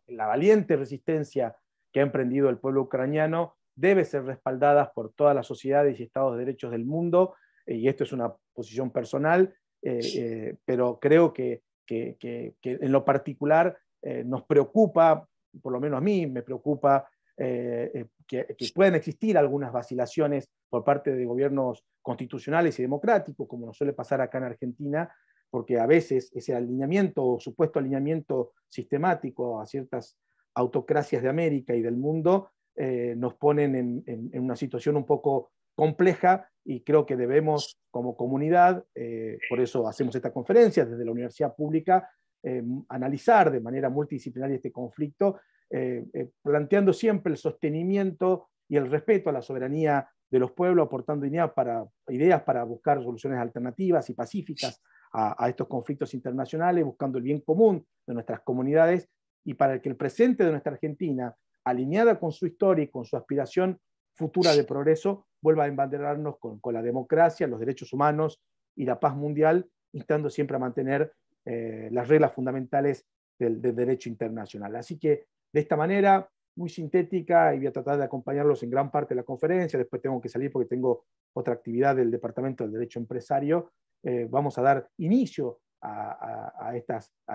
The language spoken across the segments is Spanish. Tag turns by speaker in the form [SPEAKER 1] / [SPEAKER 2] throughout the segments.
[SPEAKER 1] la valiente resistencia que ha emprendido el pueblo ucraniano debe ser respaldada por todas las sociedades y estados de derechos del mundo, y esto es una posición personal, pero creo que en lo particular nos preocupa, por lo menos a mí me preocupa, que puedan existir algunas vacilaciones por parte de gobiernos constitucionales y democráticos, como nos suele pasar acá en Argentina, porque a veces ese alineamiento o supuesto alineamiento sistemático a ciertas autocracias de América y del mundo nos ponen en una situación un poco compleja, y creo que debemos como comunidad, por eso hacemos esta conferencia desde la universidad pública, analizar de manera multidisciplinaria este conflicto, planteando siempre el sostenimiento y el respeto a la soberanía de los pueblos, aportando ideas para buscar soluciones alternativas y pacíficas a estos conflictos internacionales, buscando el bien común de nuestras comunidades, y para que el presente de nuestra Argentina, alineada con su historia y con su aspiración futura de progreso, vuelva a embanderarnos con la democracia, los derechos humanos y la paz mundial, instando siempre a mantener las reglas fundamentales del derecho internacional. Así que de esta manera, muy sintética, y voy a tratar de acompañarlos en gran parte de la conferencia, después tengo que salir porque tengo otra actividad del Departamento del Derecho Empresario, vamos a dar inicio a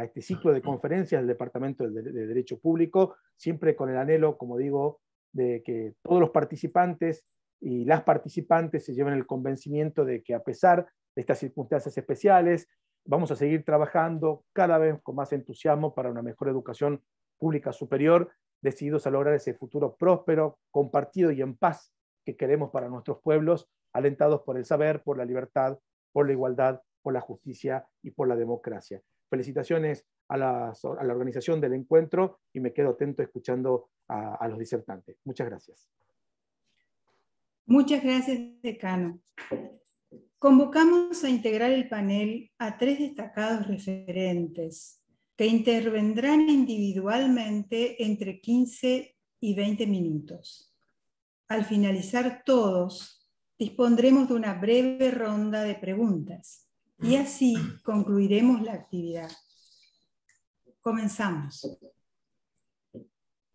[SPEAKER 1] este ciclo de conferencias del Departamento de Derecho Público, siempre con el anhelo, como digo, de que todos los participantes y las participantes se lleven el convencimiento de que, a pesar de estas circunstancias especiales, vamos a seguir trabajando cada vez con más entusiasmo para una mejor educación pública superior, decididos a lograr ese futuro próspero, compartido y en paz que queremos para nuestros pueblos, alentados por el saber, por la libertad, por la igualdad, por la justicia y por la democracia. Felicitaciones a la organización del encuentro, y me quedo atento escuchando a los disertantes. Muchas gracias.
[SPEAKER 2] Muchas gracias, decano. Convocamos a integrar el panel a 3 destacados referentes que intervendrán individualmente entre 15 y 20 minutos. Al finalizar todos, dispondremos de una breve ronda de preguntas y así concluiremos la actividad. Comenzamos.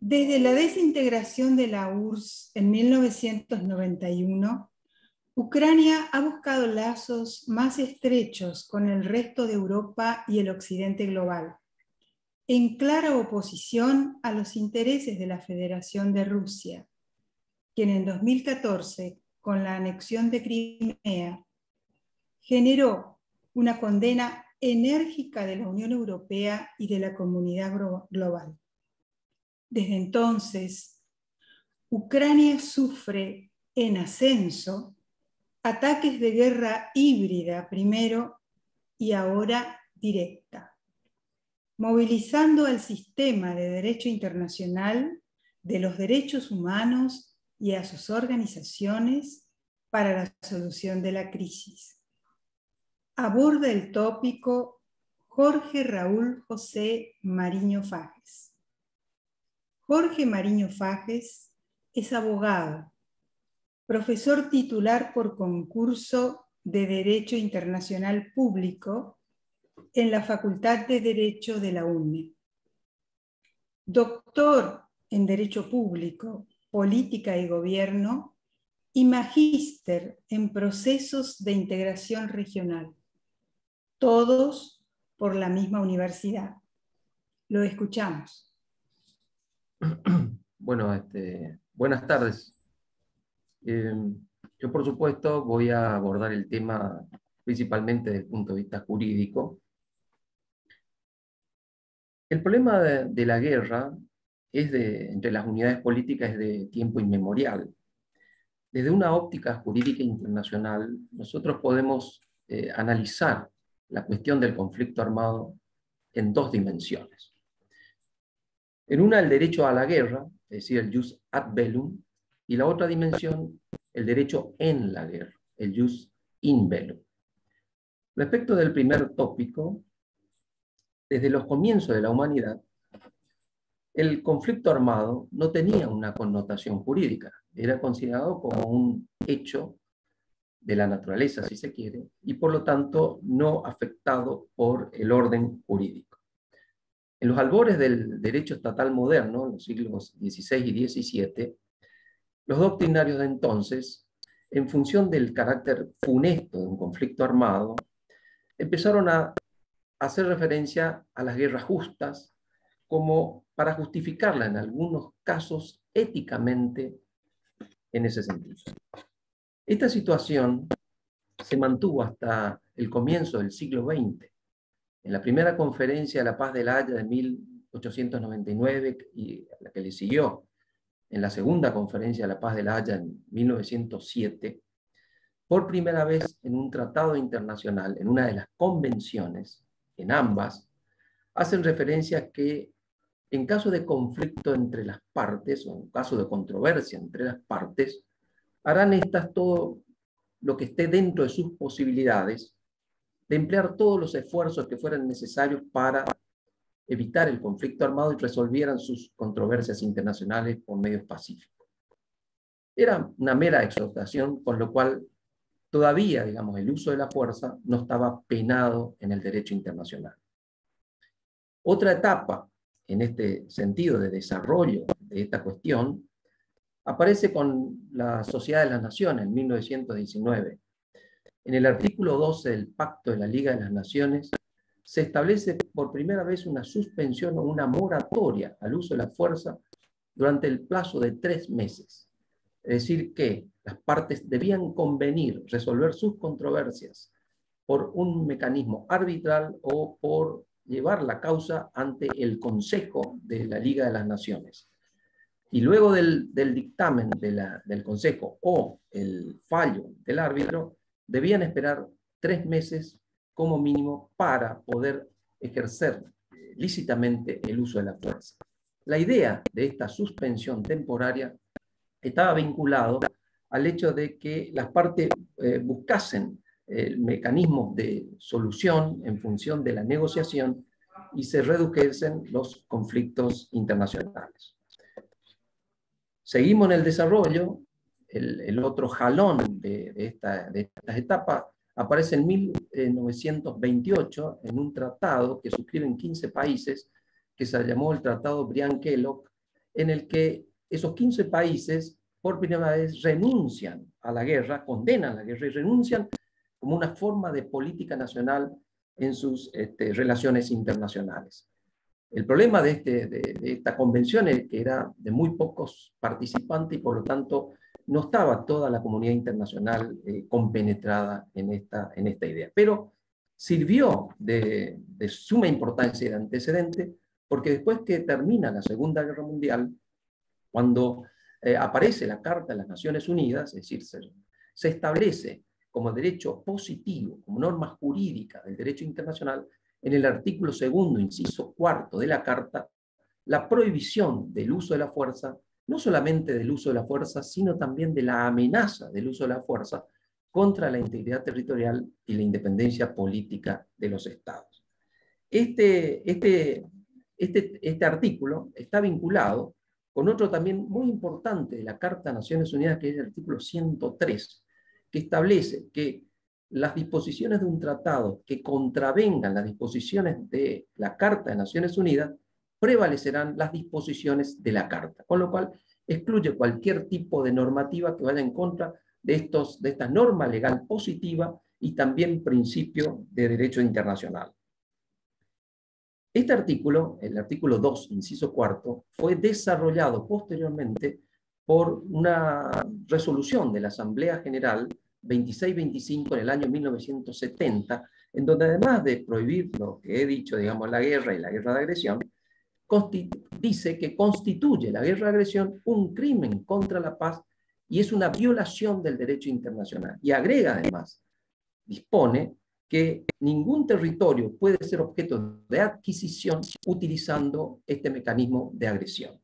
[SPEAKER 2] Desde la desintegración de la URSS en 1991, Ucrania ha buscado lazos más estrechos con el resto de Europa y el occidente global, en clara oposición a los intereses de la Federación de Rusia, quien en 2014, con la anexión de Crimea, generó una condena enérgica de la Unión Europea y de la comunidad global. Desde entonces, Ucrania sufre en ascenso ataques de guerra híbrida primero y ahora directa, movilizando al sistema de derecho internacional, de los derechos humanos y a sus organizaciones para la solución de la crisis. Aborda el tópico Jorge Raúl José Mariño Fages. Jorge Mariño Fages es abogado, profesor titular por concurso de Derecho Internacional Público en la Facultad de Derecho de la UNE. Doctor en Derecho Público, Política y Gobierno y magíster en Procesos de Integración Regional. Todos por la misma universidad. Lo escuchamos.
[SPEAKER 3] Bueno, buenas tardes. Yo, por supuesto, voy a abordar el tema principalmente desde el punto de vista jurídico. El problema de la guerra entre las unidades políticas es de tiempo inmemorial. Desde una óptica jurídica internacional, nosotros podemos analizar la cuestión del conflicto armado en 2 dimensiones. En una, el derecho a la guerra, es decir, el jus ad bellum, y la otra dimensión, el derecho en la guerra, el jus in bellum. Respecto del primer tópico, desde los comienzos de la humanidad, el conflicto armado no tenía una connotación jurídica, era considerado como un hecho de la naturaleza, si se quiere, y por lo tanto no afectado por el orden jurídico. En los albores del derecho estatal moderno, en los siglos XVI y XVII, los doctrinarios de entonces, en función del carácter funesto de un conflicto armado, empezaron a hacer referencia a las guerras justas como para justificarla en algunos casos éticamente en ese sentido. Esta situación se mantuvo hasta el comienzo del siglo XX. En la primera conferencia de la Paz de La Haya de 1899 y la que le siguió, en la segunda conferencia de la Paz de La Haya en 1907, por primera vez en un tratado internacional, en una de las convenciones, en ambas, hacen referencia a que en caso de conflicto entre las partes, o en caso de controversia entre las partes, harán estas todo lo que esté dentro de sus posibilidades, de emplear todos los esfuerzos que fueran necesarios para evitar el conflicto armado y resolvieran sus controversias internacionales por medios pacíficos. Era una mera exhortación, con lo cual todavía, digamos, el uso de la fuerza no estaba penado en el derecho internacional. Otra etapa en este sentido de desarrollo de esta cuestión aparece con la Sociedad de las Naciones en 1919. En el artículo 12 del Pacto de la Liga de las Naciones se establece por primera vez una suspensión o una moratoria al uso de la fuerza durante el plazo de 3 meses. Es decir, que las partes debían convenir, resolver sus controversias por un mecanismo arbitral o por llevar la causa ante el Consejo de la Liga de las Naciones. Y luego del dictamen del Consejo o el fallo del árbitro, debían esperar 3 meses como mínimo para poder ejercer lícitamente el uso de la fuerza. La idea de esta suspensión temporaria estaba vinculado al hecho de que las partes buscasen mecanismos de solución en función de la negociación y se redujesen los conflictos internacionales. Seguimos en el desarrollo. El otro jalón de estas etapas aparece en 1928 en un tratado que suscriben 15 países, que se llamó el Tratado Briand-Kellogg, en el que esos 15 países por primera vez renuncian a la guerra, condenan la guerra y renuncian como una forma de política nacional en sus relaciones internacionales. El problema de esta convención es que era de muy pocos participantes y por lo tanto no estaba toda la comunidad internacional compenetrada en esta idea. Pero sirvió de suma importancia y de antecedente porque después que termina la Segunda Guerra Mundial, cuando aparece la Carta de las Naciones Unidas, es decir, se establece como derecho positivo, como norma jurídica del derecho internacional, en el artículo 2º, inciso 4 de la Carta, la prohibición del uso de la fuerza, no solamente del uso de la fuerza, sino también de la amenaza del uso de la fuerza contra la integridad territorial y la independencia política de los estados. Este artículo está vinculado con otro también muy importante de la Carta de Naciones Unidas, que es el artículo 103, que establece que las disposiciones de un tratado que contravengan las disposiciones de la Carta de Naciones Unidas prevalecerán las disposiciones de la Carta, con lo cual excluye cualquier tipo de normativa que vaya en contra de esta norma legal positiva y también principio de derecho internacional. Este artículo, el artículo 2, inciso 4, fue desarrollado posteriormente por una resolución de la Asamblea General 2625 en el año 1970, en donde además de prohibir lo que he dicho, digamos, la guerra y la guerra de agresión, dice que constituye la guerra de agresión un crimen contra la paz y es una violación del derecho internacional. Y agrega además, dispone que ningún territorio puede ser objeto de adquisición utilizando este mecanismo de agresión.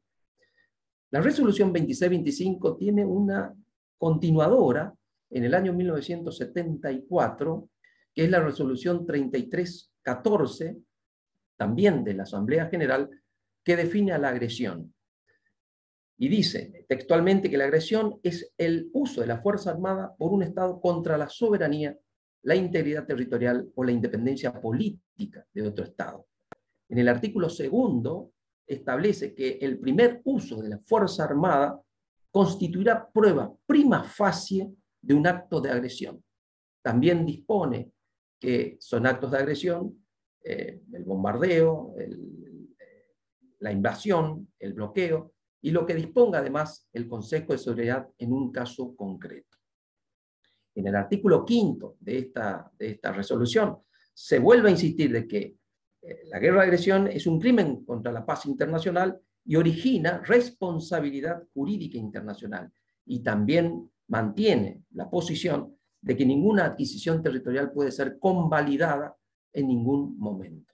[SPEAKER 3] La resolución 2625 tiene una continuadora en el año 1974, que es la resolución 3314, también de la Asamblea General, que define a la agresión. Y dice textualmente que la agresión es el uso de la fuerza armada por un Estado contra la soberanía, la integridad territorial o la independencia política de otro Estado. En el artículo 2 establece que el primer uso de la Fuerza Armada constituirá prueba prima facie de un acto de agresión. También dispone que son actos de agresión el bombardeo, la invasión, el bloqueo, y lo que disponga además el Consejo de Seguridad en un caso concreto. En el artículo 5 de esta resolución se vuelve a insistir de que la guerra de agresión es un crimen contra la paz internacional y origina responsabilidad jurídica internacional, y también mantiene la posición de que ninguna adquisición territorial puede ser convalidada en ningún momento.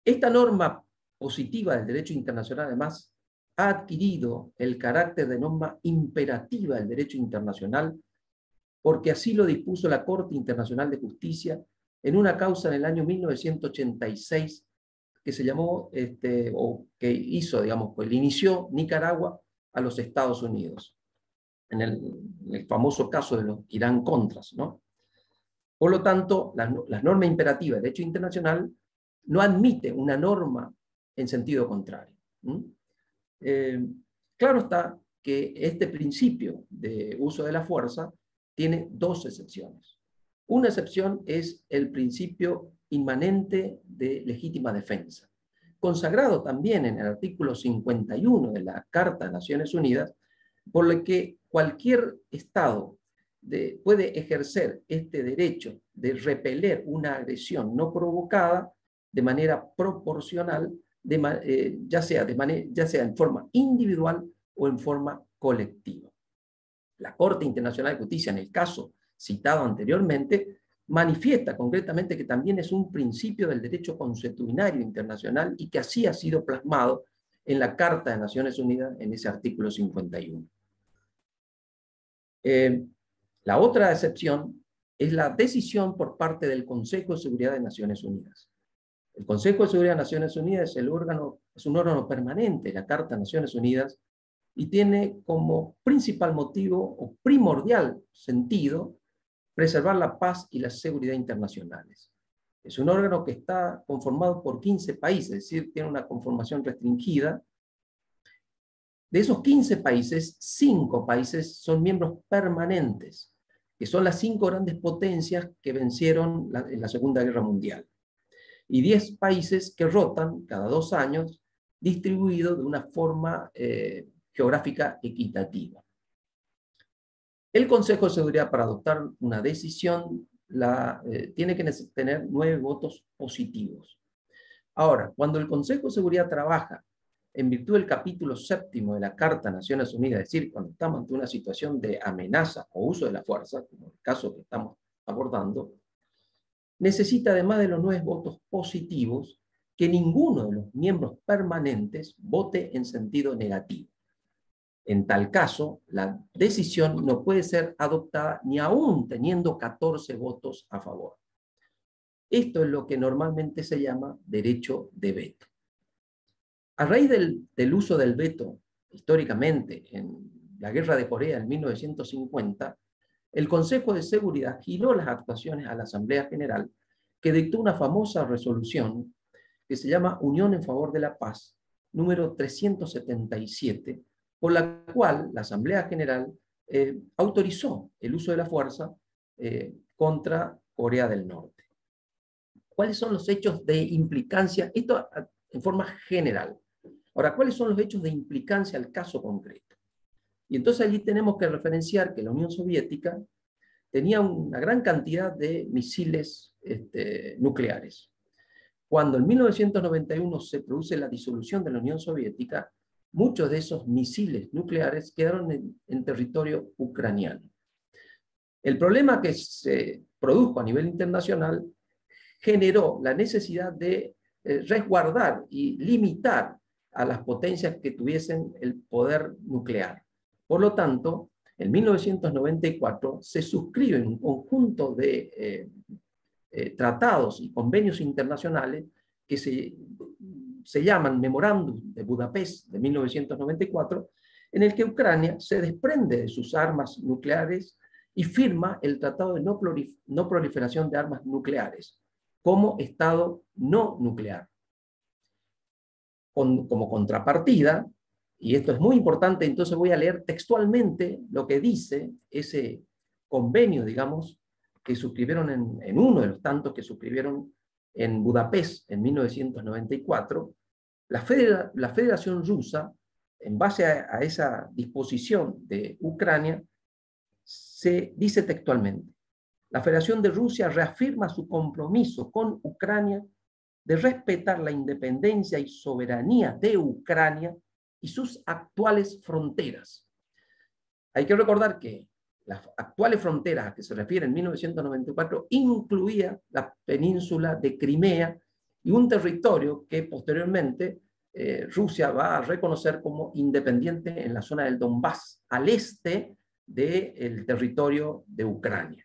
[SPEAKER 3] Esta norma positiva del derecho internacional, además, ha adquirido el carácter de norma imperativa del derecho internacional porque así lo dispuso la Corte Internacional de Justicia en una causa en el año 1986 que se llamó, o que hizo, digamos, pues le inició Nicaragua a los Estados Unidos, en el famoso caso de los Irán-Contras, ¿no? Por lo tanto, las normas imperativas de derecho internacional no admite una norma en sentido contrario. Claro está que este principio de uso de la fuerza tiene dos excepciones. Una excepción es el principio inmanente de legítima defensa, consagrado también en el artículo 51 de la Carta de Naciones Unidas, por lo que cualquier Estado puede ejercer este derecho de repeler una agresión no provocada de manera proporcional, ya sea en forma individual o en forma colectiva. La Corte Internacional de Justicia, en el caso citado anteriormente, manifiesta concretamente que también es un principio del derecho consuetudinario internacional y que así ha sido plasmado en la Carta de Naciones Unidas en ese artículo 51. La otra excepción es la decisión por parte del Consejo de Seguridad de Naciones Unidas. El Consejo de Seguridad de Naciones Unidas es un órgano permanente de la Carta de Naciones Unidas y tiene como principal motivo o primordial sentido preservar la paz y la seguridad internacionales. Es un órgano que está conformado por 15 países, es decir, tiene una conformación restringida. De esos 15 países, 5 países son miembros permanentes, que son las 5 grandes potencias que vencieron en la Segunda Guerra Mundial. Y 10 países que rotan cada 2 años, distribuidos de una forma geográfica equitativa. El Consejo de Seguridad, para adoptar una decisión, tiene que tener 9 votos positivos. Ahora, cuando el Consejo de Seguridad trabaja en virtud del capítulo 7 de la Carta de Naciones Unidas, es decir, cuando estamos ante una situación de amenaza o uso de la fuerza, como el caso que estamos abordando, necesita, además de los 9 votos positivos, que ninguno de los miembros permanentes vote en sentido negativo. En tal caso, la decisión no puede ser adoptada ni aún teniendo 14 votos a favor. Esto es lo que normalmente se llama derecho de veto. A raíz del uso del veto, históricamente, en la Guerra de Corea en 1950, el Consejo de Seguridad giró las actuaciones a la Asamblea General, que dictó una famosa resolución que se llama Unión en Favor de la Paz, número 377, por la cual la Asamblea General autorizó el uso de la fuerza contra Corea del Norte. ¿Cuáles son los hechos de implicancia? Esto en forma general. Ahora, ¿cuáles son los hechos de implicancia al caso concreto? Y entonces allí tenemos que referenciar que la Unión Soviética tenía una gran cantidad de misiles nucleares. Cuando en 1991 se produce la disolución de la Unión Soviética, muchos de esos misiles nucleares quedaron en territorio ucraniano. El problema que se produjo a nivel internacional generó la necesidad de resguardar y limitar a las potencias que tuviesen el poder nuclear. Por lo tanto, en 1994 se suscriben un conjunto de tratados y convenios internacionales que se llaman Memorándum de Budapest de 1994, en el que Ucrania se desprende de sus armas nucleares y firma el Tratado de No Proliferación de Armas Nucleares, como Estado no nuclear. Como contrapartida, y esto es muy importante, entonces voy a leer textualmente lo que dice ese convenio, digamos, que suscribieron en uno de los tantos que suscribieron en Budapest en 1994, la Federación Rusa, en base a esa disposición de Ucrania, se dice textualmente: la Federación de Rusia reafirma su compromiso con Ucrania de respetar la independencia y soberanía de Ucrania y sus actuales fronteras. Hay que recordar que las actuales fronteras a que se refiere en 1994 incluía la península de Crimea y un territorio que posteriormente Rusia va a reconocer como independiente en la zona del Donbass, al este del territorio de Ucrania.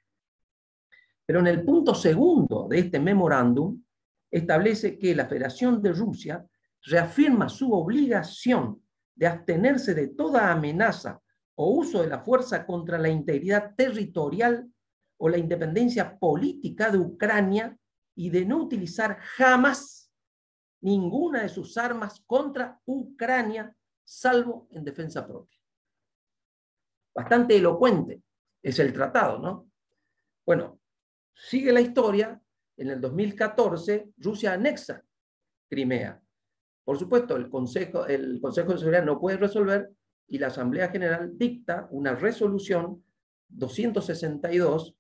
[SPEAKER 3] Pero en el punto segundo de este memorándum establece que la Federación de Rusia reafirma su obligación de abstenerse de toda amenaza o uso de la fuerza contra la integridad territorial o la independencia política de Ucrania y de no utilizar jamás ninguna de sus armas contra Ucrania, salvo en defensa propia. Bastante elocuente es el tratado, ¿no? Bueno, sigue la historia. En el 2014, Rusia anexa Crimea. Por supuesto, el Consejo de Seguridad no puede resolver y la Asamblea General dicta una resolución 262,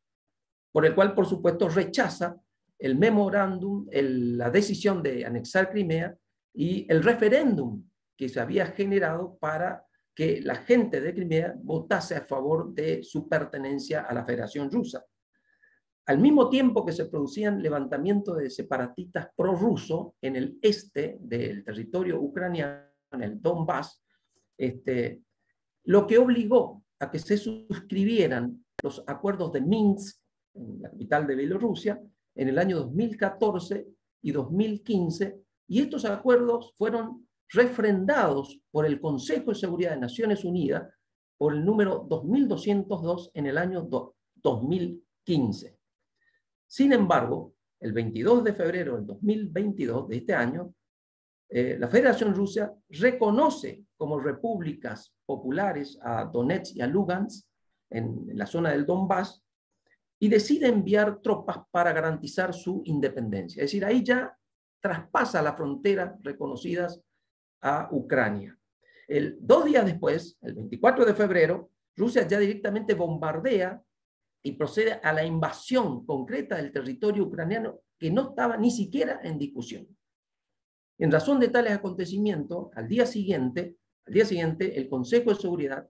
[SPEAKER 3] por el cual, por supuesto, rechaza el memorándum, la decisión de anexar Crimea y el referéndum que se había generado para que la gente de Crimea votase a favor de su pertenencia a la Federación Rusa. Al mismo tiempo que se producían levantamientos de separatistas prorrusos en el este del territorio ucraniano, en el Donbass, lo que obligó a que se suscribieran los acuerdos de Minsk, en la capital de Bielorrusia, en el año 2014 y 2015, y estos acuerdos fueron refrendados por el Consejo de Seguridad de Naciones Unidas por el número 2202 en el año 2015. Sin embargo, el 22 de febrero del 2022 de este año, la Federación Rusa reconoce como repúblicas populares a Donetsk y a Lugansk en la zona del Donbass y decide enviar tropas para garantizar su independencia. Es decir, ahí ya traspasa las fronteras reconocidas a Ucrania. 2 días después, el 24 de febrero, Rusia ya directamente bombardea y procede a la invasión concreta del territorio ucraniano que no estaba ni siquiera en discusión. En razón de tales acontecimientos, al día siguiente, el Consejo de Seguridad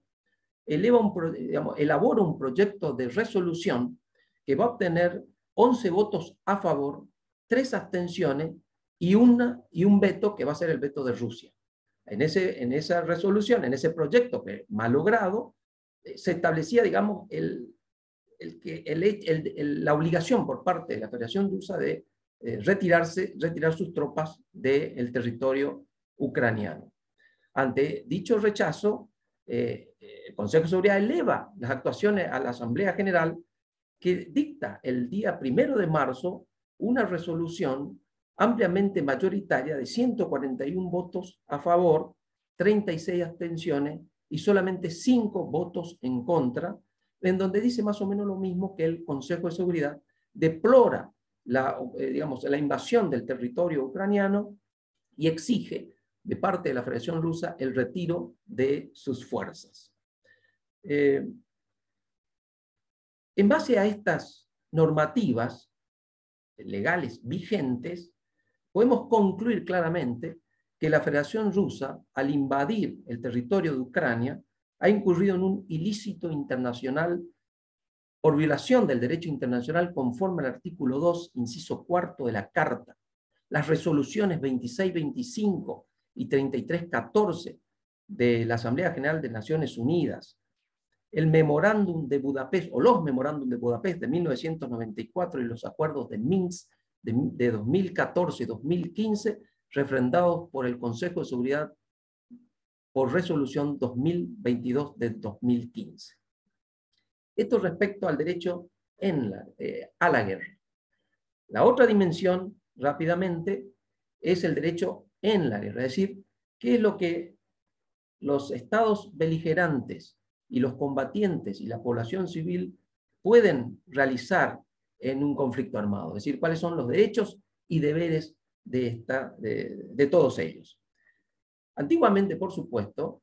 [SPEAKER 3] elabora un proyecto de resolución que va a obtener 11 votos a favor, 3 abstenciones y un veto que va a ser el veto de Rusia. En esa resolución, en ese proyecto que malogrado, se establecía, digamos, la obligación por parte de la Federación Rusa de retirar sus tropas del territorio ucraniano. Ante dicho rechazo, el Consejo de Seguridad eleva las actuaciones a la Asamblea General, que dicta el día 1 de marzo una resolución ampliamente mayoritaria de 141 votos a favor, 36 abstenciones y solamente 5 votos en contra, en donde dice más o menos lo mismo que el Consejo de Seguridad, deplora la invasión del territorio ucraniano y exige de parte de la Federación Rusa el retiro de sus fuerzas. En base a estas normativas legales vigentes, podemos concluir claramente que la Federación Rusa, al invadir el territorio de Ucrania, ha incurrido en un ilícito internacional por violación del derecho internacional conforme al artículo 2, inciso 4 de la Carta, las resoluciones 2625 y 3314 de la Asamblea General de Naciones Unidas, el memorándum de Budapest, o los memorándum de Budapest de 1994 y los acuerdos de Minsk de 2014 y 2015, refrendados por el Consejo de Seguridad por resolución 2022 de 2015. Esto respecto al derecho a la guerra. La otra dimensión, rápidamente, es el derecho en la guerra, es decir, qué es lo que los estados beligerantes y los combatientes y la población civil pueden realizar en un conflicto armado, es decir, cuáles son los derechos y deberes de todos ellos. Antiguamente, por supuesto,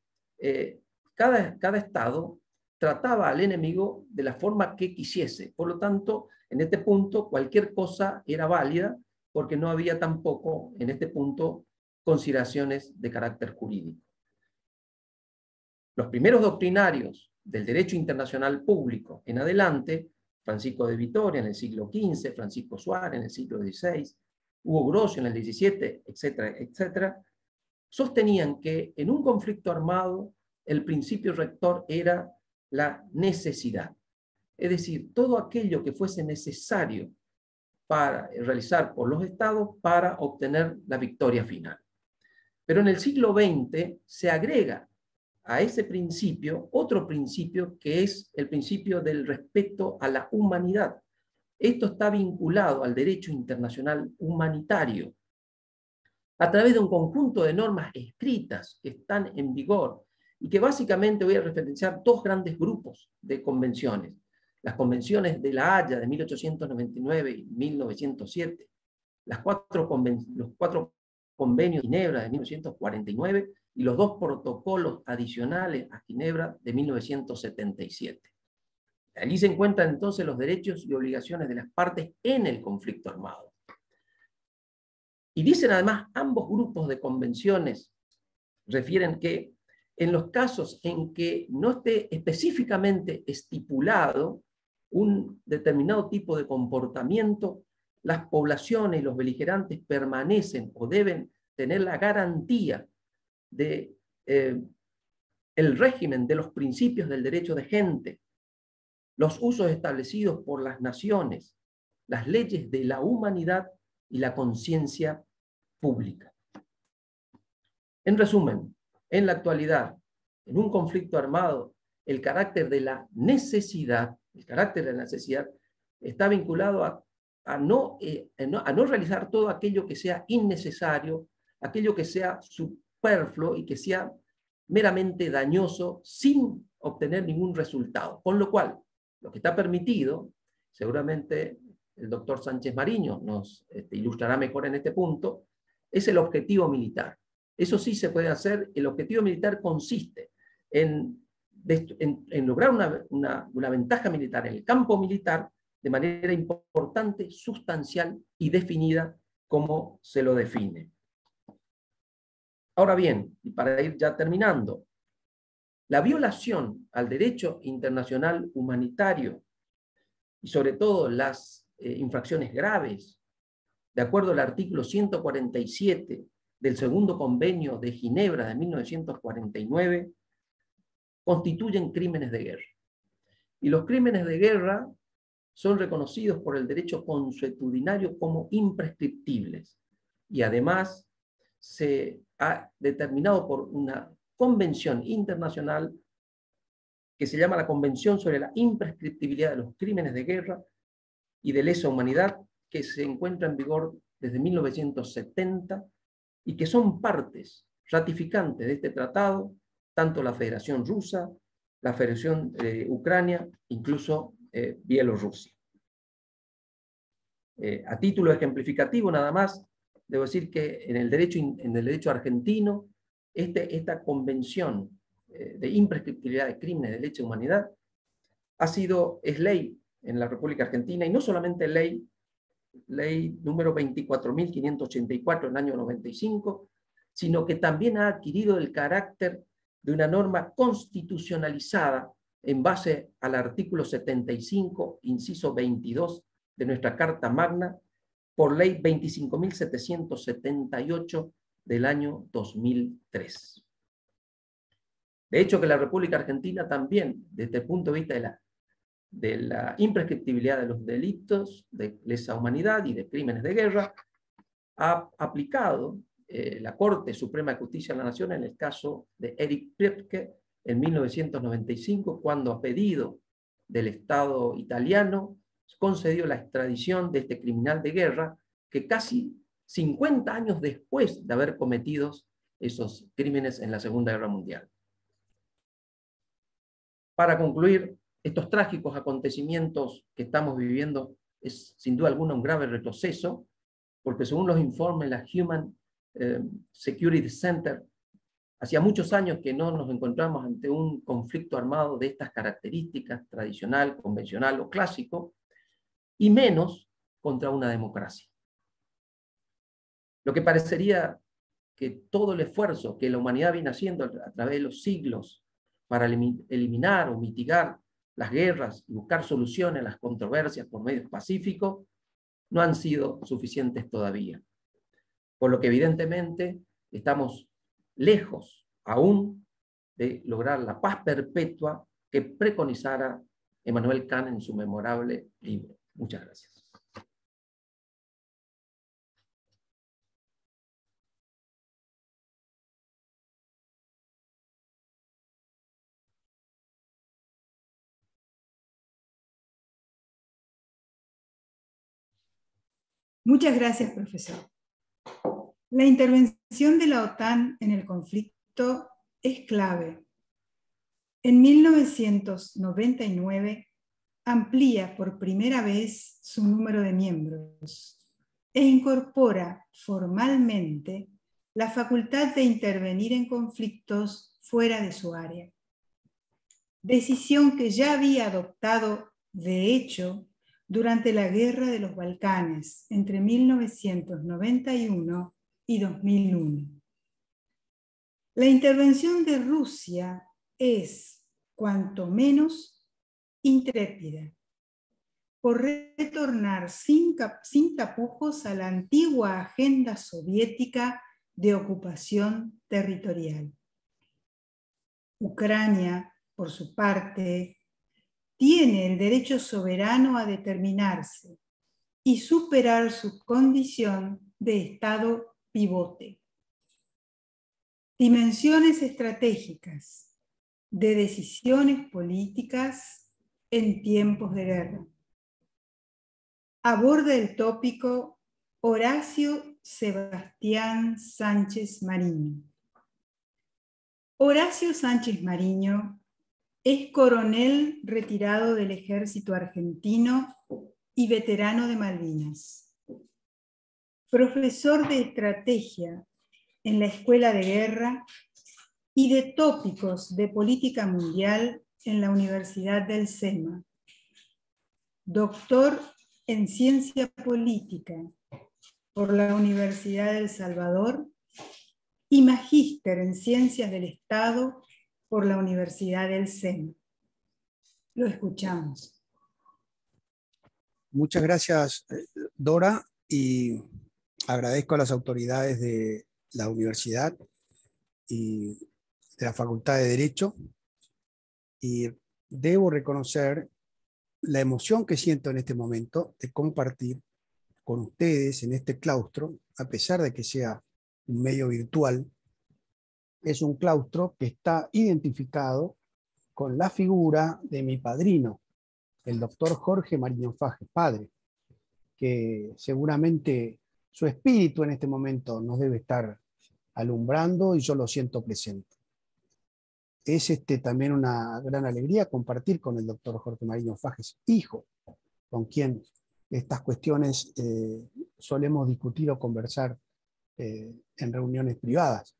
[SPEAKER 3] cada estado trataba al enemigo de la forma que quisiese. Por lo tanto, en este punto, cualquier cosa era válida porque no había tampoco, en este punto, consideraciones de carácter jurídico. Los primeros doctrinarios del derecho internacional público en adelante, Francisco de Vitoria en el siglo XV, Francisco Suárez en el siglo XVI, Hugo Grocio en el XVII, etcétera, etcétera, sostenían que en un conflicto armado el principio rector era la necesidad. Es decir, todo aquello que fuese necesario para realizar por los estados para obtener la victoria final. Pero en el siglo XX se agrega a ese principio otro principio que es el principio del respeto a la humanidad. Esto está vinculado al derecho internacional humanitario a través de un conjunto de normas escritas que están en vigor y que básicamente voy a referenciar dos grandes grupos de convenciones. Las convenciones de La Haya de 1899 y 1907, los cuatro convenios de Ginebra de 1949 y los dos protocolos adicionales a Ginebra de 1977. Allí se encuentran entonces los derechos y obligaciones de las partes en el conflicto armado. Y dicen además, ambos grupos de convenciones refieren que en los casos en que no esté específicamente estipulado un determinado tipo de comportamiento, las poblaciones y los beligerantes permanecen o deben tener la garantía de el régimen de los principios del derecho de gente, los usos establecidos por las naciones, las leyes de la humanidad y la conciencia pública. En resumen, en la actualidad, en un conflicto armado, el carácter de la necesidad está vinculado a no realizar todo aquello que sea innecesario, aquello que sea superfluo y que sea meramente dañoso sin obtener ningún resultado. Con lo cual, lo que está permitido, seguramente el doctor Sánchez Mariño nos ilustrará mejor en este punto, es el objetivo militar. Eso sí se puede hacer. El objetivo militar consiste en lograr una ventaja militar en el campo militar de manera importante, sustancial y definida como se lo define. Ahora bien, y para ir ya terminando, la violación al derecho internacional humanitario y sobre todo las infracciones graves, de acuerdo al artículo 147 del segundo convenio de Ginebra de 1949, constituyen crímenes de guerra. Y los crímenes de guerra son reconocidos por el derecho consuetudinario como imprescriptibles. Y además se ha determinado por una convención internacional que se llama la Convención sobre la Imprescriptibilidad de los Crímenes de Guerra y de Lesa Humanidad, que se encuentra en vigor desde 1970 y que son partes ratificantes de este tratado, tanto la Federación Rusa, la Federación de Ucrania, incluso Bielorrusia. A título ejemplificativo, nada más, debo decir que en el derecho argentino, esta convención de imprescriptibilidad de crímenes de lesa humanidad es ley en la República Argentina, y no solamente ley número 24.584 en el año 95, sino que también ha adquirido el carácter de una norma constitucionalizada en base al artículo 75, inciso 22 de nuestra Carta Magna, por ley 25.778 del año 2003. De hecho, que la República Argentina también, desde el punto de vista de la imprescriptibilidad de los delitos de lesa humanidad y de crímenes de guerra, ha aplicado la Corte Suprema de Justicia de la Nación en el caso de Erich Priebke en 1995, cuando a pedido del Estado italiano concedió la extradición de este criminal de guerra que casi 50 años después de haber cometido esos crímenes en la Segunda Guerra Mundial. Para concluir, estos trágicos acontecimientos que estamos viviendo es sin duda alguna un grave retroceso, porque según los informes de la Human Security Center, hacía muchos años que no nos encontramos ante un conflicto armado de estas características, tradicional, convencional o clásico, y menos contra una democracia. Lo que parecería que todo el esfuerzo que la humanidad viene haciendo a través de los siglos para eliminar o mitigar las guerras y buscar soluciones a las controversias por medios pacíficos, no han sido suficientes todavía. Por lo que evidentemente estamos lejos aún de lograr la paz perpetua que preconizara Immanuel Kant en su memorable libro. Muchas gracias.
[SPEAKER 2] Muchas gracias, profesor. La intervención de la OTAN en el conflicto es clave. En 1999 amplía por primera vez su número de miembros e incorpora formalmente la facultad de intervenir en conflictos fuera de su área. Decisión que ya había adoptado, de hecho, durante la Guerra de los Balcanes entre 1991 y 2001. La intervención de Rusia es, cuanto menos, intrépida, por retornar sin tapujos a la antigua agenda soviética de ocupación territorial. Ucrania, por su parte, tiene el derecho soberano a determinarse y superar su condición de Estado pivote. Dimensiones estratégicas de decisiones políticas en tiempos de guerra. Aborda el tópico Horacio Sebastián Sánchez Mariño. Horacio Sánchez Mariño es coronel retirado del ejército argentino y veterano de Malvinas. Profesor de estrategia en la Escuela de Guerra y de tópicos de política mundial en la Universidad del SEMA. Doctor en Ciencia Política por la Universidad del Salvador y magíster en Ciencias del Estado por la Universidad del SEMA. Lo escuchamos.
[SPEAKER 4] Muchas gracias, Dora, y agradezco a las autoridades de la universidad y de la Facultad de Derecho, y debo reconocer la emoción que siento en este momento de compartir con ustedes en este claustro, a pesar de que sea un medio virtual. Es un claustro que está identificado con la figura de mi padrino, el doctor Jorge Mariño Fages, padre, que seguramente su espíritu en este momento nos debe estar alumbrando y yo lo siento presente. Es también una gran alegría compartir con el doctor Jorge Mariño Fages, hijo, con quien estas cuestiones solemos discutir o conversar en reuniones privadas.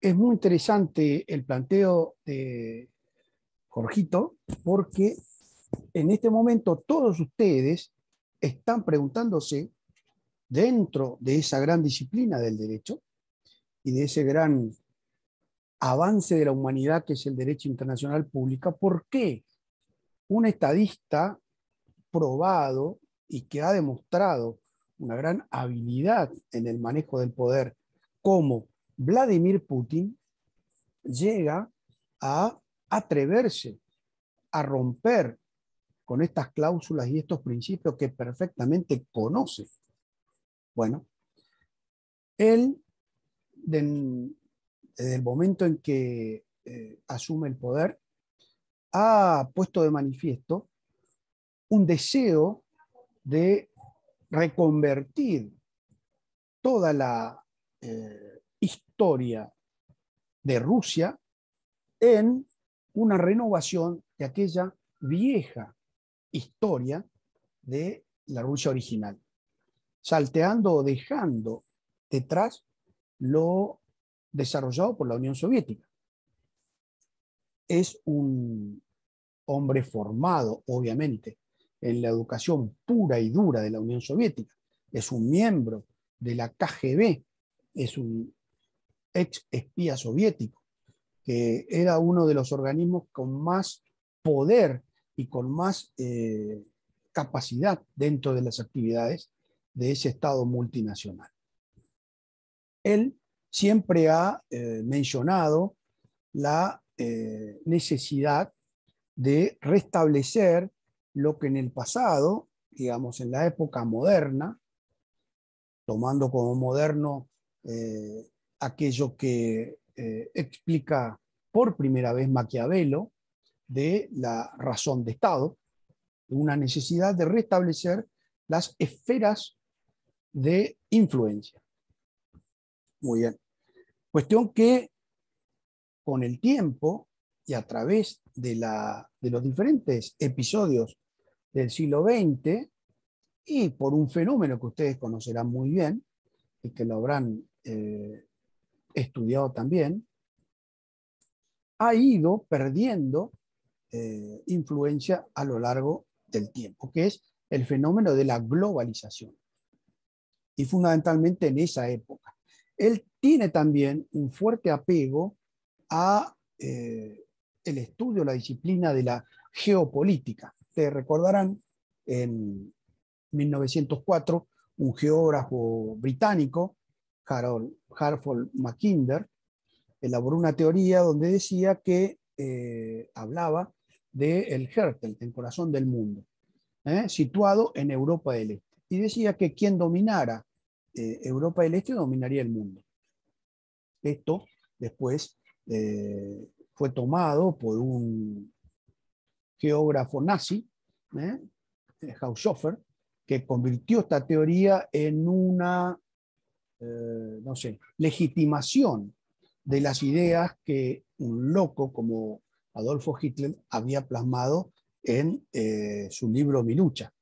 [SPEAKER 4] Es muy interesante el planteo de Jorgito, porque en este momento todos ustedes están preguntándose, dentro de esa gran disciplina del derecho y de ese gran avance de la humanidad que es el derecho internacional público, ¿por qué un estadista probado y que ha demostrado una gran habilidad en el manejo del poder como Vladimir Putin llega a atreverse a romper con estas cláusulas y estos principios que perfectamente conoce? Bueno, él, desde el momento en que asume el poder, ha puesto de manifiesto un deseo de reconvertir toda la historia de Rusia en una renovación de aquella vieja historia de la Rusia original, salteando o dejando detrás lo desarrollado por la Unión Soviética. Es un hombre formado, obviamente, en la educación pura y dura de la Unión Soviética. Es un miembro de la KGB, es un ex espía soviético, que era uno de los organismos con más poder y con más capacidad dentro de las actividades de ese Estado multinacional. Él siempre ha mencionado la necesidad de restablecer lo que en el pasado, digamos en la época moderna, tomando como moderno aquello que explica por primera vez Maquiavelo de la razón de Estado, una necesidad de restablecer las esferas de influencia. Muy bien. Cuestión que con el tiempo y a través de los diferentes episodios del siglo XX y por un fenómeno que ustedes conocerán muy bien y que lo habrán estudiado también, ha ido perdiendo influencia a lo largo del tiempo, que es el fenómeno de la globalización. Y fundamentalmente en esa época. Él tiene también un fuerte apego a el estudio, la disciplina de la geopolítica. Ustedes recordarán, en 1904, un geógrafo británico, Halford Mackinder, elaboró una teoría donde decía que hablaba del Hertel, el corazón del mundo, situado en Europa del Este. Y decía que quien dominara Europa del Este dominaría el mundo. Esto después fue tomado por un geógrafo nazi, Haushofer, que convirtió esta teoría en una, no sé, legitimación de las ideas que un loco como Adolfo Hitler había plasmado en su libro Mi lucha,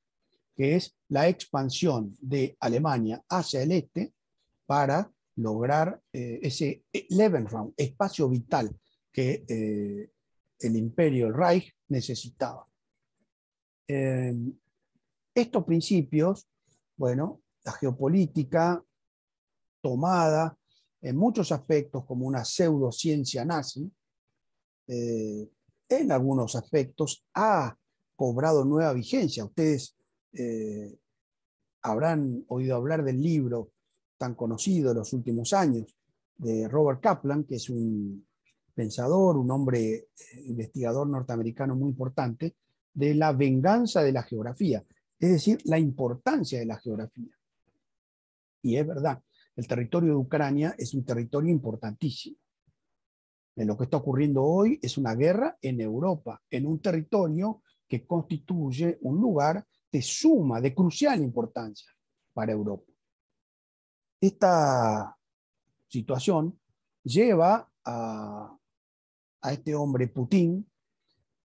[SPEAKER 4] que es la expansión de Alemania hacia el este para lograr ese Lebensraum, espacio vital que el imperio, el Reich, necesitaba. Estos principios, bueno, la geopolítica tomada en muchos aspectos como una pseudociencia nazi, en algunos aspectos ha cobrado nueva vigencia. Ustedes habrán oído hablar del libro tan conocido de los últimos años de Robert Kaplan, que es un pensador, un hombre investigador norteamericano muy importante, de la venganza de la geografía, es decir, la importancia de la geografía. Y es verdad, el territorio de Ucrania es un territorio importantísimo. En lo que está ocurriendo hoy es una guerra en Europa, en un territorio que constituye un lugar de suma, de crucial importancia para Europa. Esta situación lleva a este hombre Putin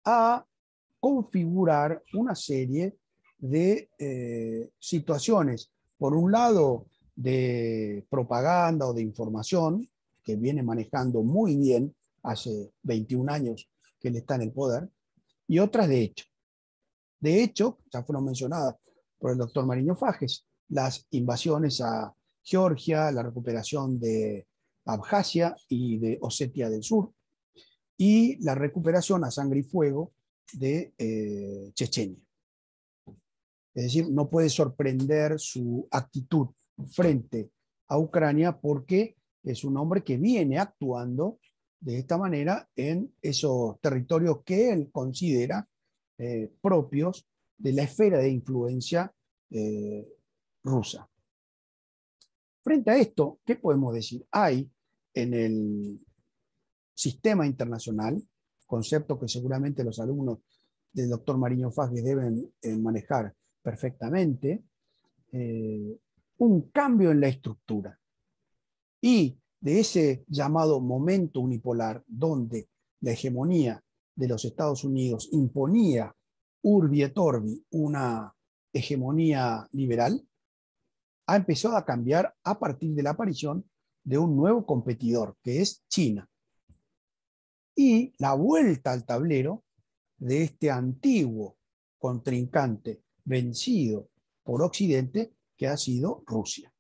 [SPEAKER 4] a configurar una serie de situaciones, por un lado de propaganda o de información, que viene manejando muy bien hace 21 años que él está en el poder, y otras de hecho. De hecho, ya fueron mencionadas por el doctor Mariño Fages, las invasiones a Georgia, la recuperación de Abjasia y de Osetia del Sur, y la recuperación a sangre y fuego de Chechenia. Es decir, no puede sorprender su actitud frente a Ucrania porque es un hombre que viene actuando de esta manera en esos territorios que él considera propios de la esfera de influencia rusa. Frente a esto, ¿qué podemos decir? Hay en el sistema internacional, concepto que seguramente los alumnos del doctor Mariño Fages deben manejar perfectamente, un cambio en la estructura. Y de ese llamado momento unipolar, donde la hegemonía de los Estados Unidos imponía urbi et orbi una hegemonía liberal, ha empezado a cambiar a partir de la aparición de un nuevo competidor, que es China. Y la vuelta al tablero de este antiguo contrincante vencido por Occidente, que ha sido Rusia.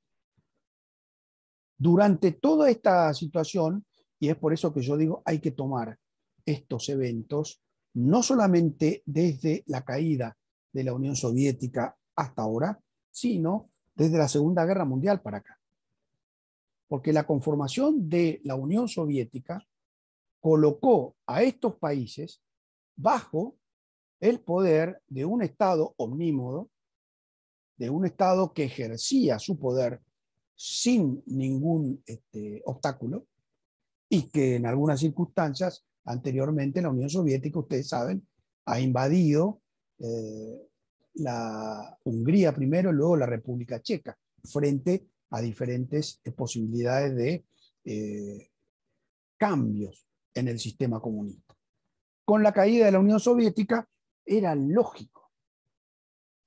[SPEAKER 4] Durante toda esta situación, y es por eso que yo digo, hay que tomar estos eventos no solamente desde la caída de la Unión Soviética hasta ahora, sino desde la Segunda Guerra Mundial para acá. Porque la conformación de la Unión Soviética colocó a estos países bajo el poder de un Estado omnímodo, de un Estado que ejercía su poder sin ningún obstáculo, y que en algunas circunstancias anteriormente la Unión Soviética, ustedes saben, ha invadido la Hungría primero y luego la República Checa, frente a diferentes posibilidades de cambios en el sistema comunista. Con la caída de la Unión Soviética era lógico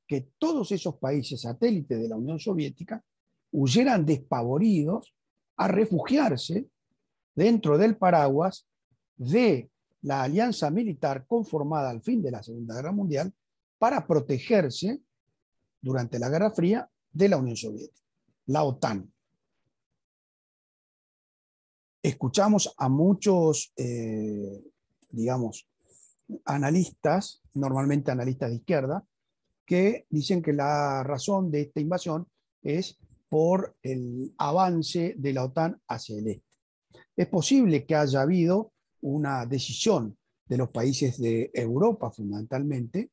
[SPEAKER 4] que todos esos países satélites de la Unión Soviética huyeran despavoridos a refugiarse dentro del paraguas de la alianza militar conformada al fin de la Segunda Guerra Mundial para protegerse durante la Guerra Fría de la Unión Soviética, la OTAN. Escuchamos a muchos, digamos, analistas, normalmente analistas de izquierda, que dicen que la razón de esta invasión es por el avance de la OTAN hacia el este. Es posible que haya habido una decisión de los países de Europa, fundamentalmente,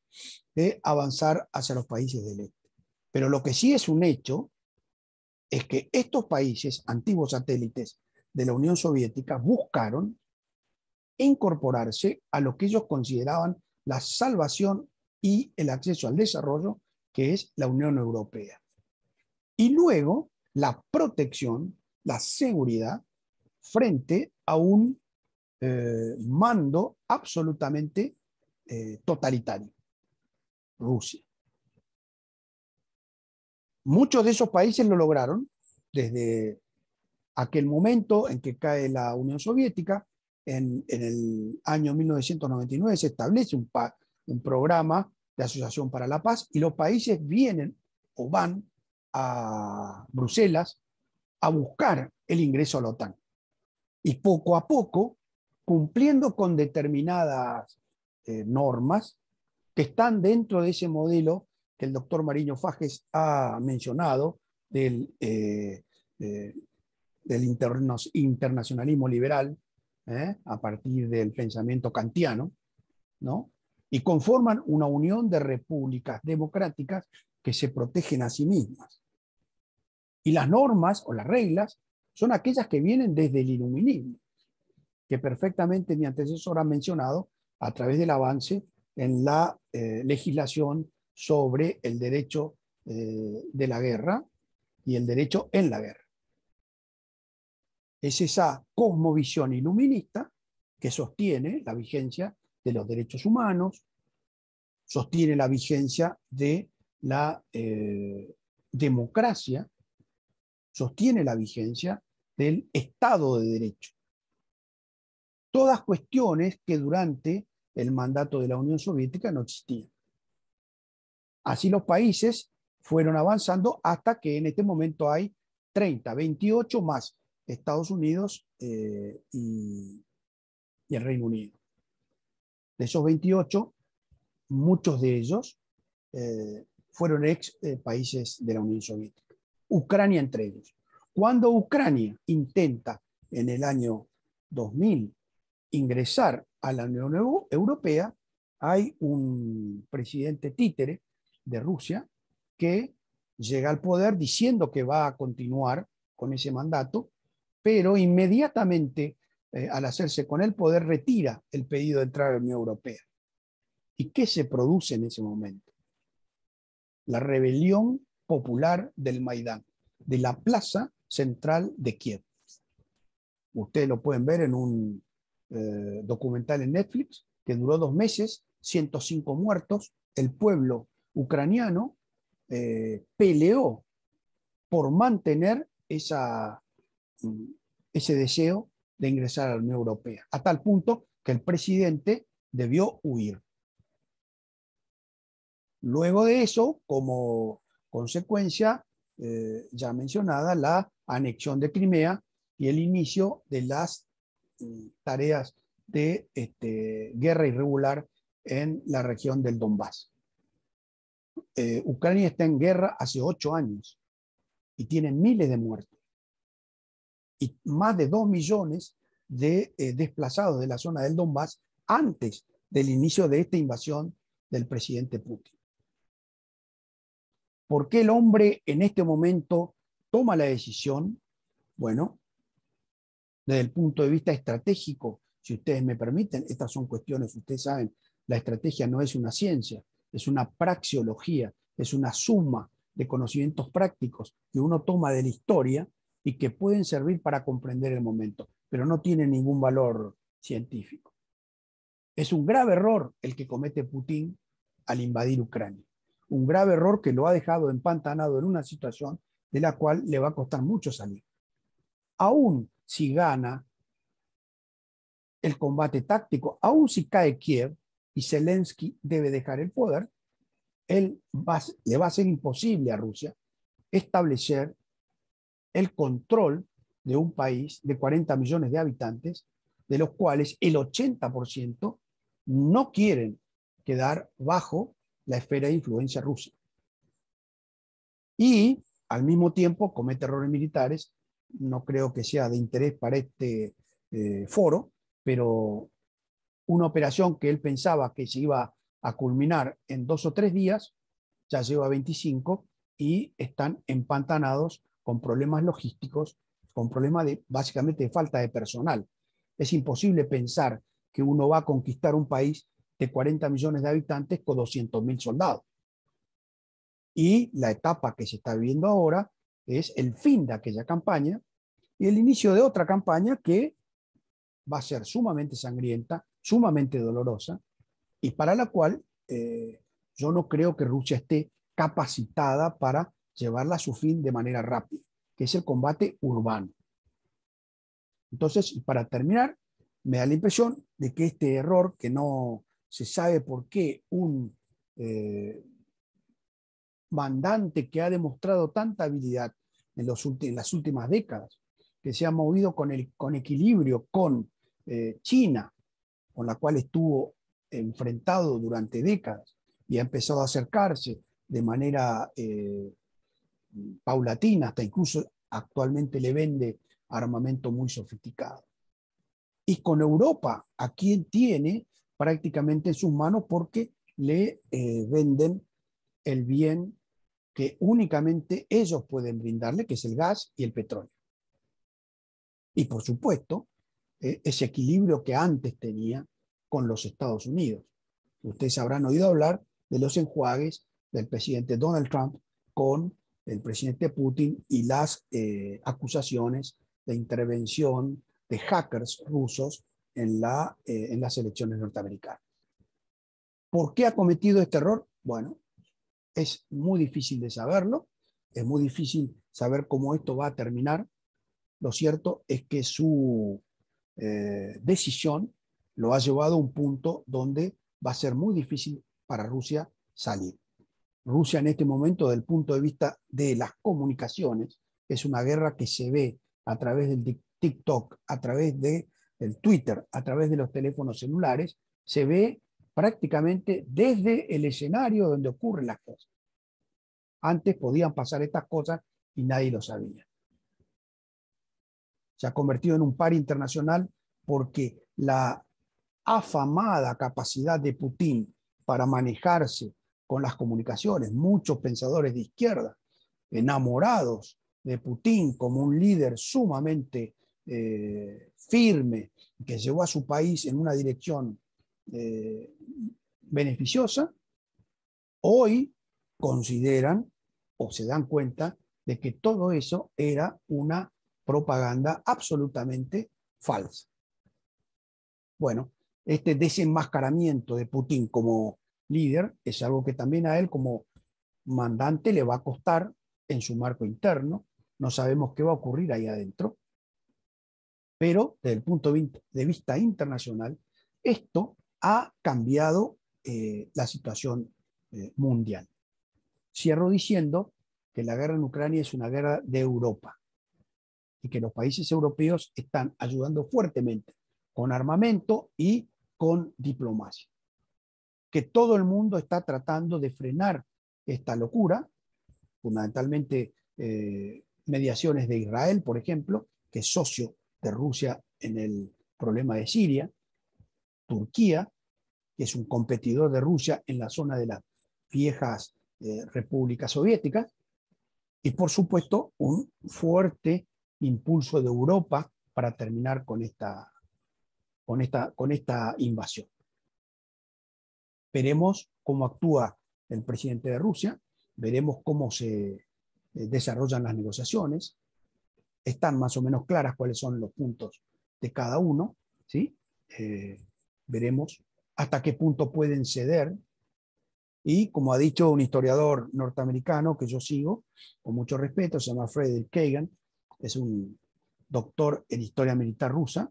[SPEAKER 4] de avanzar hacia los países del este. Pero lo que sí es un hecho es que estos países, antiguos satélites de la Unión Soviética, buscaron incorporarse a lo que ellos consideraban la salvación y el acceso al desarrollo, que es la Unión Europea. Y luego la protección, la seguridad, frente a un mando absolutamente totalitario, Rusia. Muchos de esos países lo lograron desde aquel momento en que cae la Unión Soviética. En el año 1999 se establece un programa de asociación para la paz y los países vienen o van a Bruselas a buscar el ingreso a la OTAN. Y poco a poco, cumpliendo con determinadas normas que están dentro de ese modelo que el doctor Mariño Fages ha mencionado del internacionalismo liberal, a partir del pensamiento kantiano, ¿no? Y conforman una unión de repúblicas democráticas que se protegen a sí mismas. Y las normas o las reglas son aquellas que vienen desde el iluminismo, que perfectamente mi antecesor ha mencionado a través del avance en la legislación sobre el derecho de la guerra y el derecho en la guerra. Es esa cosmovisión iluminista que sostiene la vigencia de los derechos humanos, sostiene la vigencia de la democracia, sostiene la vigencia del Estado de Derecho. Todas cuestiones que durante el mandato de la Unión Soviética no existían. Así los países fueron avanzando hasta que en este momento hay 30, 28 más Estados Unidos y el Reino Unido. De esos 28, muchos de ellos fueron ex países de la Unión Soviética. Ucrania entre ellos. Cuando Ucrania intenta en el año 2000 ingresar a la Unión Europea, hay un presidente títere de Rusia que llega al poder diciendo que va a continuar con ese mandato, pero inmediatamente al hacerse con el poder retira el pedido de entrar a la Unión Europea. ¿Y qué se produce en ese momento? La rebelión popular del Maidán, de la plaza central de Kiev. Ustedes lo pueden ver en un documental en Netflix que duró 2 meses, 105 muertos. El pueblo ucraniano peleó por mantener ese deseo de ingresar a la Unión Europea, a tal punto que el presidente debió huir. Luego de eso, como consecuencia ya mencionada, la anexión de Crimea y el inicio de las tareas de guerra irregular en la región del Donbass. Ucrania está en guerra hace 8 años y tiene miles de muertos y más de 2 millones de desplazados de la zona del Donbass antes del inicio de esta invasión del presidente Putin. ¿Por qué el hombre en este momento toma la decisión? Bueno, desde el punto de vista estratégico, si ustedes me permiten, estas son cuestiones, ustedes saben, la estrategia no es una ciencia, es una praxeología, es una suma de conocimientos prácticos que uno toma de la historia y que pueden servir para comprender el momento, pero no tienen ningún valor científico. Es un grave error el que comete Putin al invadir Ucrania. Un grave error que lo ha dejado empantanado en una situación de la cual le va a costar mucho salir. Aún si gana el combate táctico, aún si cae Kiev y Zelensky debe dejar el poder, le va a ser imposible a Rusia establecer el control de un país de 40 millones de habitantes, de los cuales el 80% no quieren quedar bajo la esfera de influencia rusa. Y al mismo tiempo comete errores militares. No creo que sea de interés para este foro, pero una operación que él pensaba que se iba a culminar en 2 o 3 días, ya lleva 25 y están empantanados con problemas logísticos, con problemas básicamente de falta de personal. Es imposible pensar que uno va a conquistar un país de 40 millones de habitantes con 200.000 soldados. Y la etapa que se está viviendo ahora es el fin de aquella campaña y el inicio de otra campaña que va a ser sumamente sangrienta, sumamente dolorosa, y para la cual yo no creo que Rusia esté capacitada para llevarla a su fin de manera rápida, que es el combate urbano. Entonces, para terminar, me da la impresión de que este error, que no se sabe por qué un mandante que ha demostrado tanta habilidad en las últimas décadas, que se ha movido con equilibrio con China, con la cual estuvo enfrentado durante décadas y ha empezado a acercarse de manera paulatina, hasta incluso actualmente le vende armamento muy sofisticado. Y con Europa, a quien tiene prácticamente en sus manos porque le venden el bien que únicamente ellos pueden brindarle, que es el gas y el petróleo. Y por supuesto, ese equilibrio que antes tenía con los Estados Unidos. Ustedes habrán oído hablar de los enjuagues del presidente Donald Trump con el presidente Putin y las acusaciones de intervención de hackers rusos en las elecciones norteamericanas. ¿Por qué ha cometido este error? Bueno, es muy difícil de saberlo, es muy difícil saber cómo esto va a terminar. Lo cierto es que su decisión lo ha llevado a un punto donde va a ser muy difícil para Rusia salir. Rusia en este momento, desde el punto de vista de las comunicaciones, es una guerra que se ve a través del TikTok, a través del Twitter, a través de los teléfonos celulares, se ve prácticamente desde el escenario donde ocurren las cosas. Antes podían pasar estas cosas y nadie lo sabía. Se ha convertido en un par internacional porque la afamada capacidad de Putin para manejarse con las comunicaciones, muchos pensadores de izquierda, enamorados de Putin como un líder sumamente firme, que llevó a su país en una dirección beneficiosa, hoy consideran o se dan cuenta de que todo eso era una propaganda absolutamente falsa. Bueno, este desenmascaramiento de Putin como líder es algo que también a él como mandante le va a costar en su marco interno. No sabemos qué va a ocurrir ahí adentro, pero desde el punto de vista internacional, esto ha cambiado la situación mundial. Cierro diciendo que la guerra en Ucrania es una guerra de Europa y que los países europeos están ayudando fuertemente con armamento y con diplomacia. Que todo el mundo está tratando de frenar esta locura, fundamentalmente mediaciones de Israel, por ejemplo, que es socio de Rusia en el problema de Siria, Turquía, que es un competidor de Rusia en la zona de las viejas repúblicas soviéticas, y por supuesto un fuerte impulso de Europa para terminar con esta invasión. Veremos cómo actúa el presidente de Rusia, veremos cómo se desarrollan las negociaciones, están más o menos claras cuáles son los puntos de cada uno, ¿sí? Veremos hasta qué punto pueden ceder, y como ha dicho un historiador norteamericano que yo sigo con mucho respeto, se llama Frederick Kagan, es un doctor en historia militar rusa.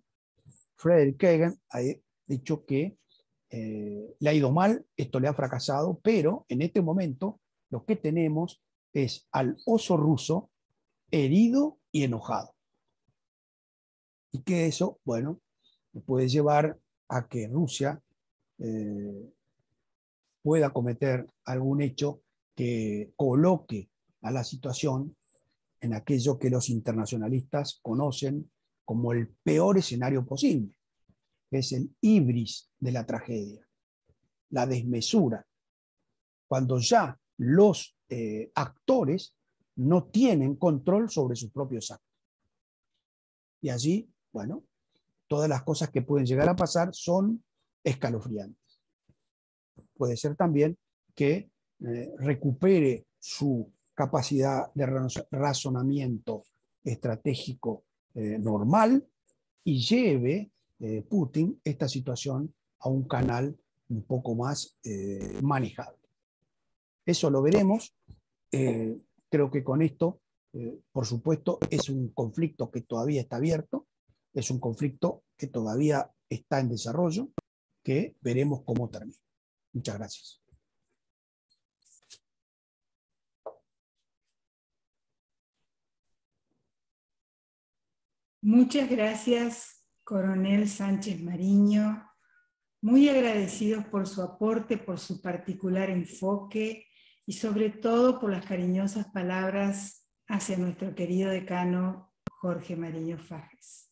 [SPEAKER 4] Frederick Kagan ha dicho que le ha ido mal, esto le ha fracasado, pero en este momento lo que tenemos es al oso ruso herido y enojado. Y que eso, bueno, puede llevar a que Rusia pueda cometer algún hecho que coloque a la situación en aquello que los internacionalistas conocen como el peor escenario posible, que es el hibris de la tragedia, la desmesura, cuando ya los actores no tienen control sobre sus propios actos. Y allí, bueno, todas las cosas que pueden llegar a pasar son escalofriantes. Puede ser también que recupere su capacidad de razonamiento estratégico normal y lleve Putin esta situación a un canal un poco más manejable. Eso lo veremos. Creo que con esto, por supuesto, es un conflicto que todavía está abierto, es un conflicto que todavía está en desarrollo, que veremos cómo termina. Muchas gracias.
[SPEAKER 2] Muchas gracias, Coronel Sánchez Mariño. Muy agradecidos por su aporte, por su particular enfoque y sobre todo por las cariñosas palabras hacia nuestro querido decano Jorge Mariño Fages.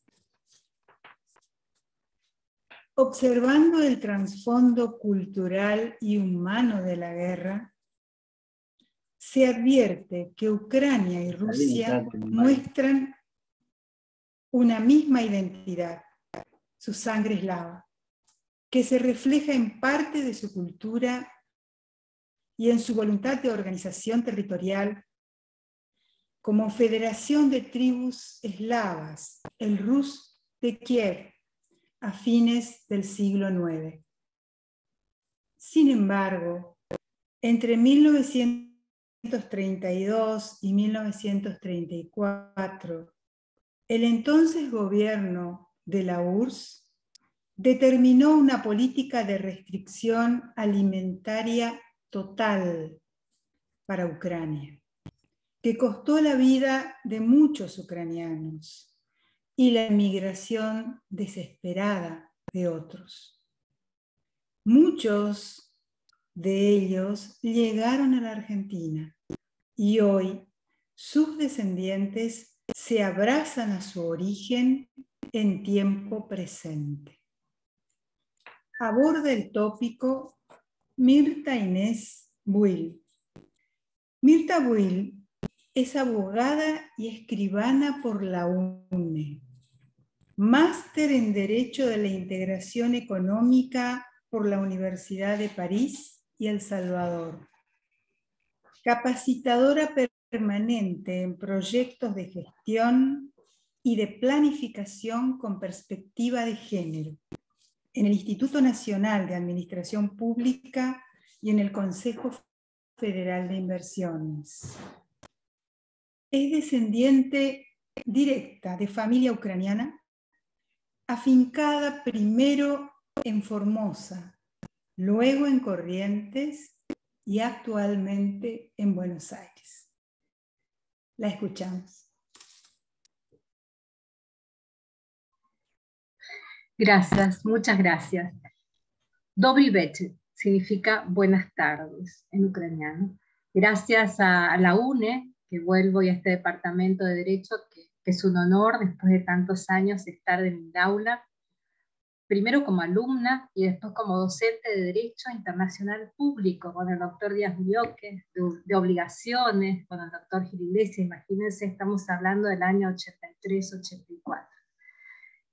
[SPEAKER 2] Observando el trasfondo cultural y humano de la guerra, se advierte que Ucrania y Rusia muestran una misma identidad, su sangre eslava, que se refleja en parte de su cultura y en su voluntad de organización territorial como Federación de Tribus Eslavas, el Rus de Kiev, a fines del siglo IX. Sin embargo, entre 1932 y 1934, el entonces gobierno de la URSS determinó una política de restricción alimentaria total para Ucrania, que costó la vida de muchos ucranianos y la emigración desesperada de otros. Muchos de ellos llegaron a la Argentina y hoy sus descendientes se abrazan a su origen en tiempo presente. Aborda el tópico Mirta Inés Buil. Mirta Buil es abogada y escribana por la UNE, máster en Derecho de la Integración Económica por la Universidad de París y El Salvador. Capacitadora permanente en proyectos de gestión y de planificación con perspectiva de género, en el Instituto Nacional de Administración Pública y en el Consejo Federal de Inversiones. Es descendiente directa de familia ucraniana, afincada primero en Formosa, luego en Corrientes y actualmente en Buenos Aires. La escuchamos.
[SPEAKER 5] Gracias, muchas gracias. Dobry večer significa buenas tardes en ucraniano. Gracias a la UNE, que vuelvo, y a este Departamento de Derecho, que es un honor después de tantos años estar en el aula, primero como alumna y después como docente de Derecho Internacional Público, con el doctor Díaz Ulloque, de obligaciones, con el doctor Gil Iglesias. Imagínense, estamos hablando del año 83-84.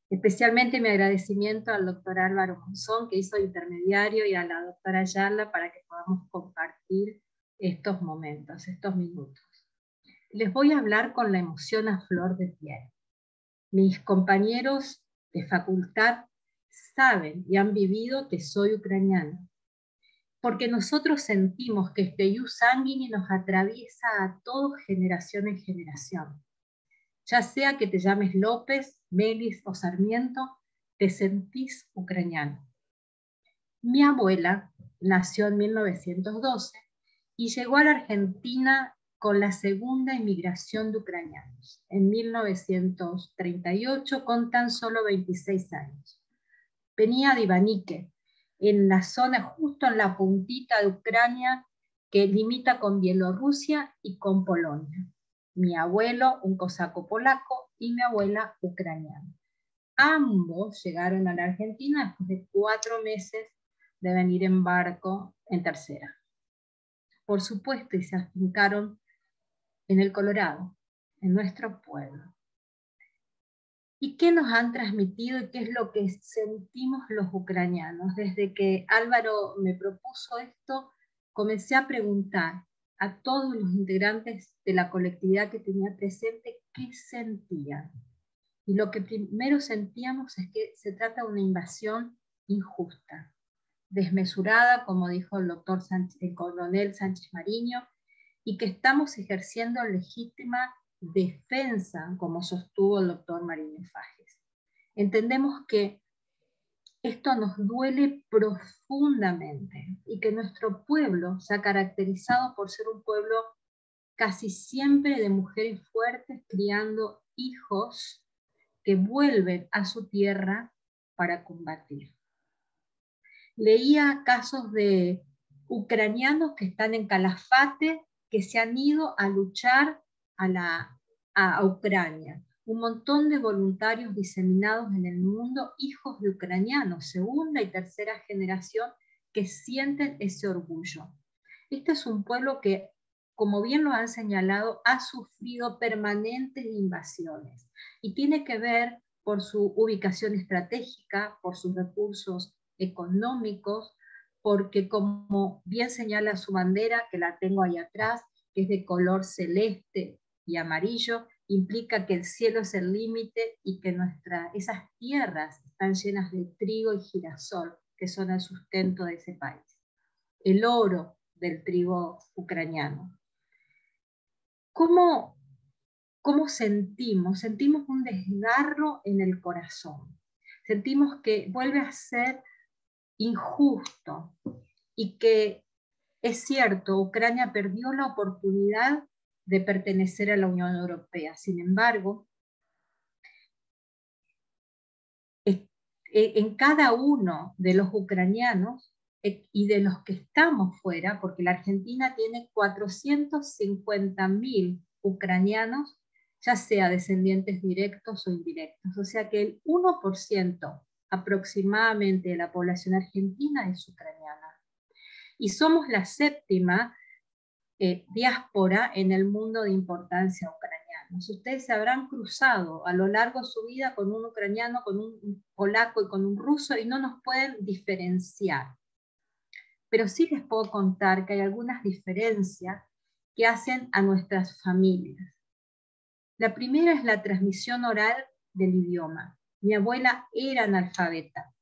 [SPEAKER 5] Especialmente mi agradecimiento al doctor Álvaro Monzón, que hizo intermediario, y a la doctora Ayala para que podamos compartir estos momentos, estos minutos. Les voy a hablar con la emoción a flor de piel. Mis compañeros de facultad saben y han vivido que soy ucraniana, porque nosotros sentimos que este ius sanguinis nos atraviesa a todos, generación en generación. Ya sea que te llames López, Melis o Sarmiento, te sentís ucraniano. Mi abuela nació en 1912 y llegó a la Argentina con la segunda inmigración de ucranianos, en 1938, con tan solo 26 años. Venía de Ivanique, en la zona, justo en la puntita de Ucrania, que limita con Bielorrusia y con Polonia. Mi abuelo, un cosaco polaco, y mi abuela, ucraniana. Ambos llegaron a la Argentina después de 4 meses de venir en barco en tercera. Por supuesto, y se afincaron en el Colorado, en nuestro pueblo. ¿Y qué nos han transmitido y qué es lo que sentimos los ucranianos? Desde que Álvaro me propuso esto, comencé a preguntar a todos los integrantes de la colectividad que tenía presente qué sentían. Y lo que primero sentíamos es que se trata de una invasión injusta, desmesurada, como dijo el coronel Sánchez Mariño, y que estamos ejerciendo legítima defensa, como sostuvo el doctor Mariño Fages. Entendemos que esto nos duele profundamente y que nuestro pueblo se ha caracterizado por ser un pueblo casi siempre de mujeres fuertes criando hijos que vuelven a su tierra para combatir. Leía casos de ucranianos que están en Calafate, que se han ido a luchar a Ucrania. Un montón de voluntarios diseminados en el mundo, hijos de ucranianos, segunda y tercera generación, que sienten ese orgullo. Este es un pueblo que, como bien lo han señalado, ha sufrido permanentes invasiones y tiene que ver por su ubicación estratégica, por sus recursos económicos, porque como bien señala su bandera, que la tengo ahí atrás, que es de color celeste y amarillo, implica que el cielo es el límite y que esas tierras están llenas de trigo y girasol, que son el sustento de ese país. El oro del trigo ucraniano. ¿Cómo sentimos? Sentimos un desgarro en el corazón. Sentimos que vuelve a ser injusto y que es cierto, Ucrania perdió la oportunidad de pertenecer a la Unión Europea. Sin embargo, en cada uno de los ucranianos y de los que estamos fuera, porque la Argentina tiene 450.000 ucranianos, ya sea descendientes directos o indirectos. O sea que el 1% aproximadamente de la población argentina es ucraniana. Y somos la séptima diáspora en el mundo de importancia ucraniana. ucranianos. Ustedes se habrán cruzado a lo largo de su vida con un ucraniano, con un polaco y con un ruso y no nos pueden diferenciar. Pero sí les puedo contar que hay algunas diferencias que hacen a nuestras familias. La primera es la transmisión oral del idioma. Mi abuela era analfabeta.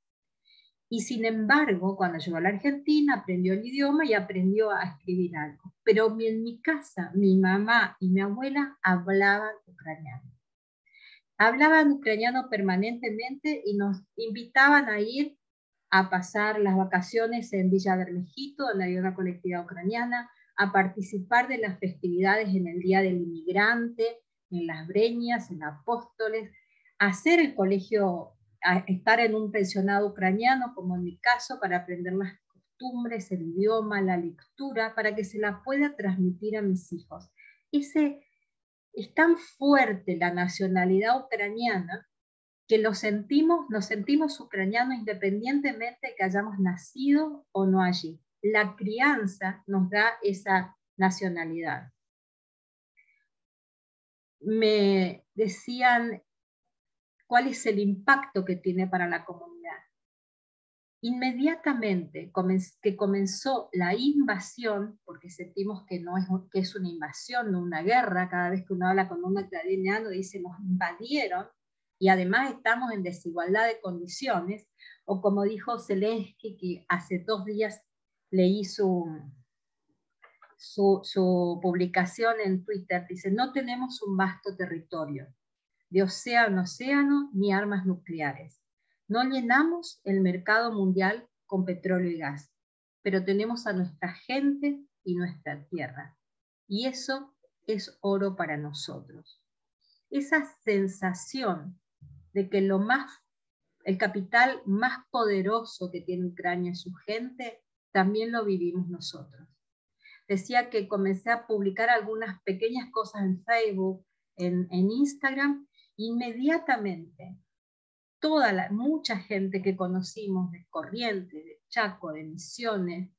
[SPEAKER 5] Y sin embargo, cuando llegó a la Argentina, aprendió el idioma y aprendió a escribir algo. Pero en mi casa, mi mamá y mi abuela hablaban ucraniano. Hablaban ucraniano permanentemente y nos invitaban a ir a pasar las vacaciones en Villa Bermejito, donde había una colectividad ucraniana, a participar de las festividades en el Día del Inmigrante, en Las Breñas, en Apóstoles, a hacer el colegio, a estar en un pensionado ucraniano, como en mi caso, para aprender las costumbres, el idioma, la lectura, para que se la pueda transmitir a mis hijos. Es tan fuerte la nacionalidad ucraniana que nos sentimos ucranianos independientemente de que hayamos nacido o no allí. La crianza nos da esa nacionalidad. Me decían cuál es el impacto que tiene para la comunidad. Inmediatamente que comenzó la invasión, porque sentimos que es una invasión, no una guerra, cada vez que uno habla con un ucraniano dice nos invadieron, y además estamos en desigualdad de condiciones, o como dijo Zelensky, que hace 2 días leí su publicación en Twitter, dice, no tenemos un vasto territorio, de océano a océano, ni armas nucleares. No llenamos el mercado mundial con petróleo y gas, pero tenemos a nuestra gente y nuestra tierra. Y eso es oro para nosotros. Esa sensación de que el capital más poderoso que tiene Ucrania es su gente, también lo vivimos nosotros. Decía que comencé a publicar algunas pequeñas cosas en Facebook, en Instagram, inmediatamente mucha gente que conocimos de Corrientes, de Chaco, de Misiones,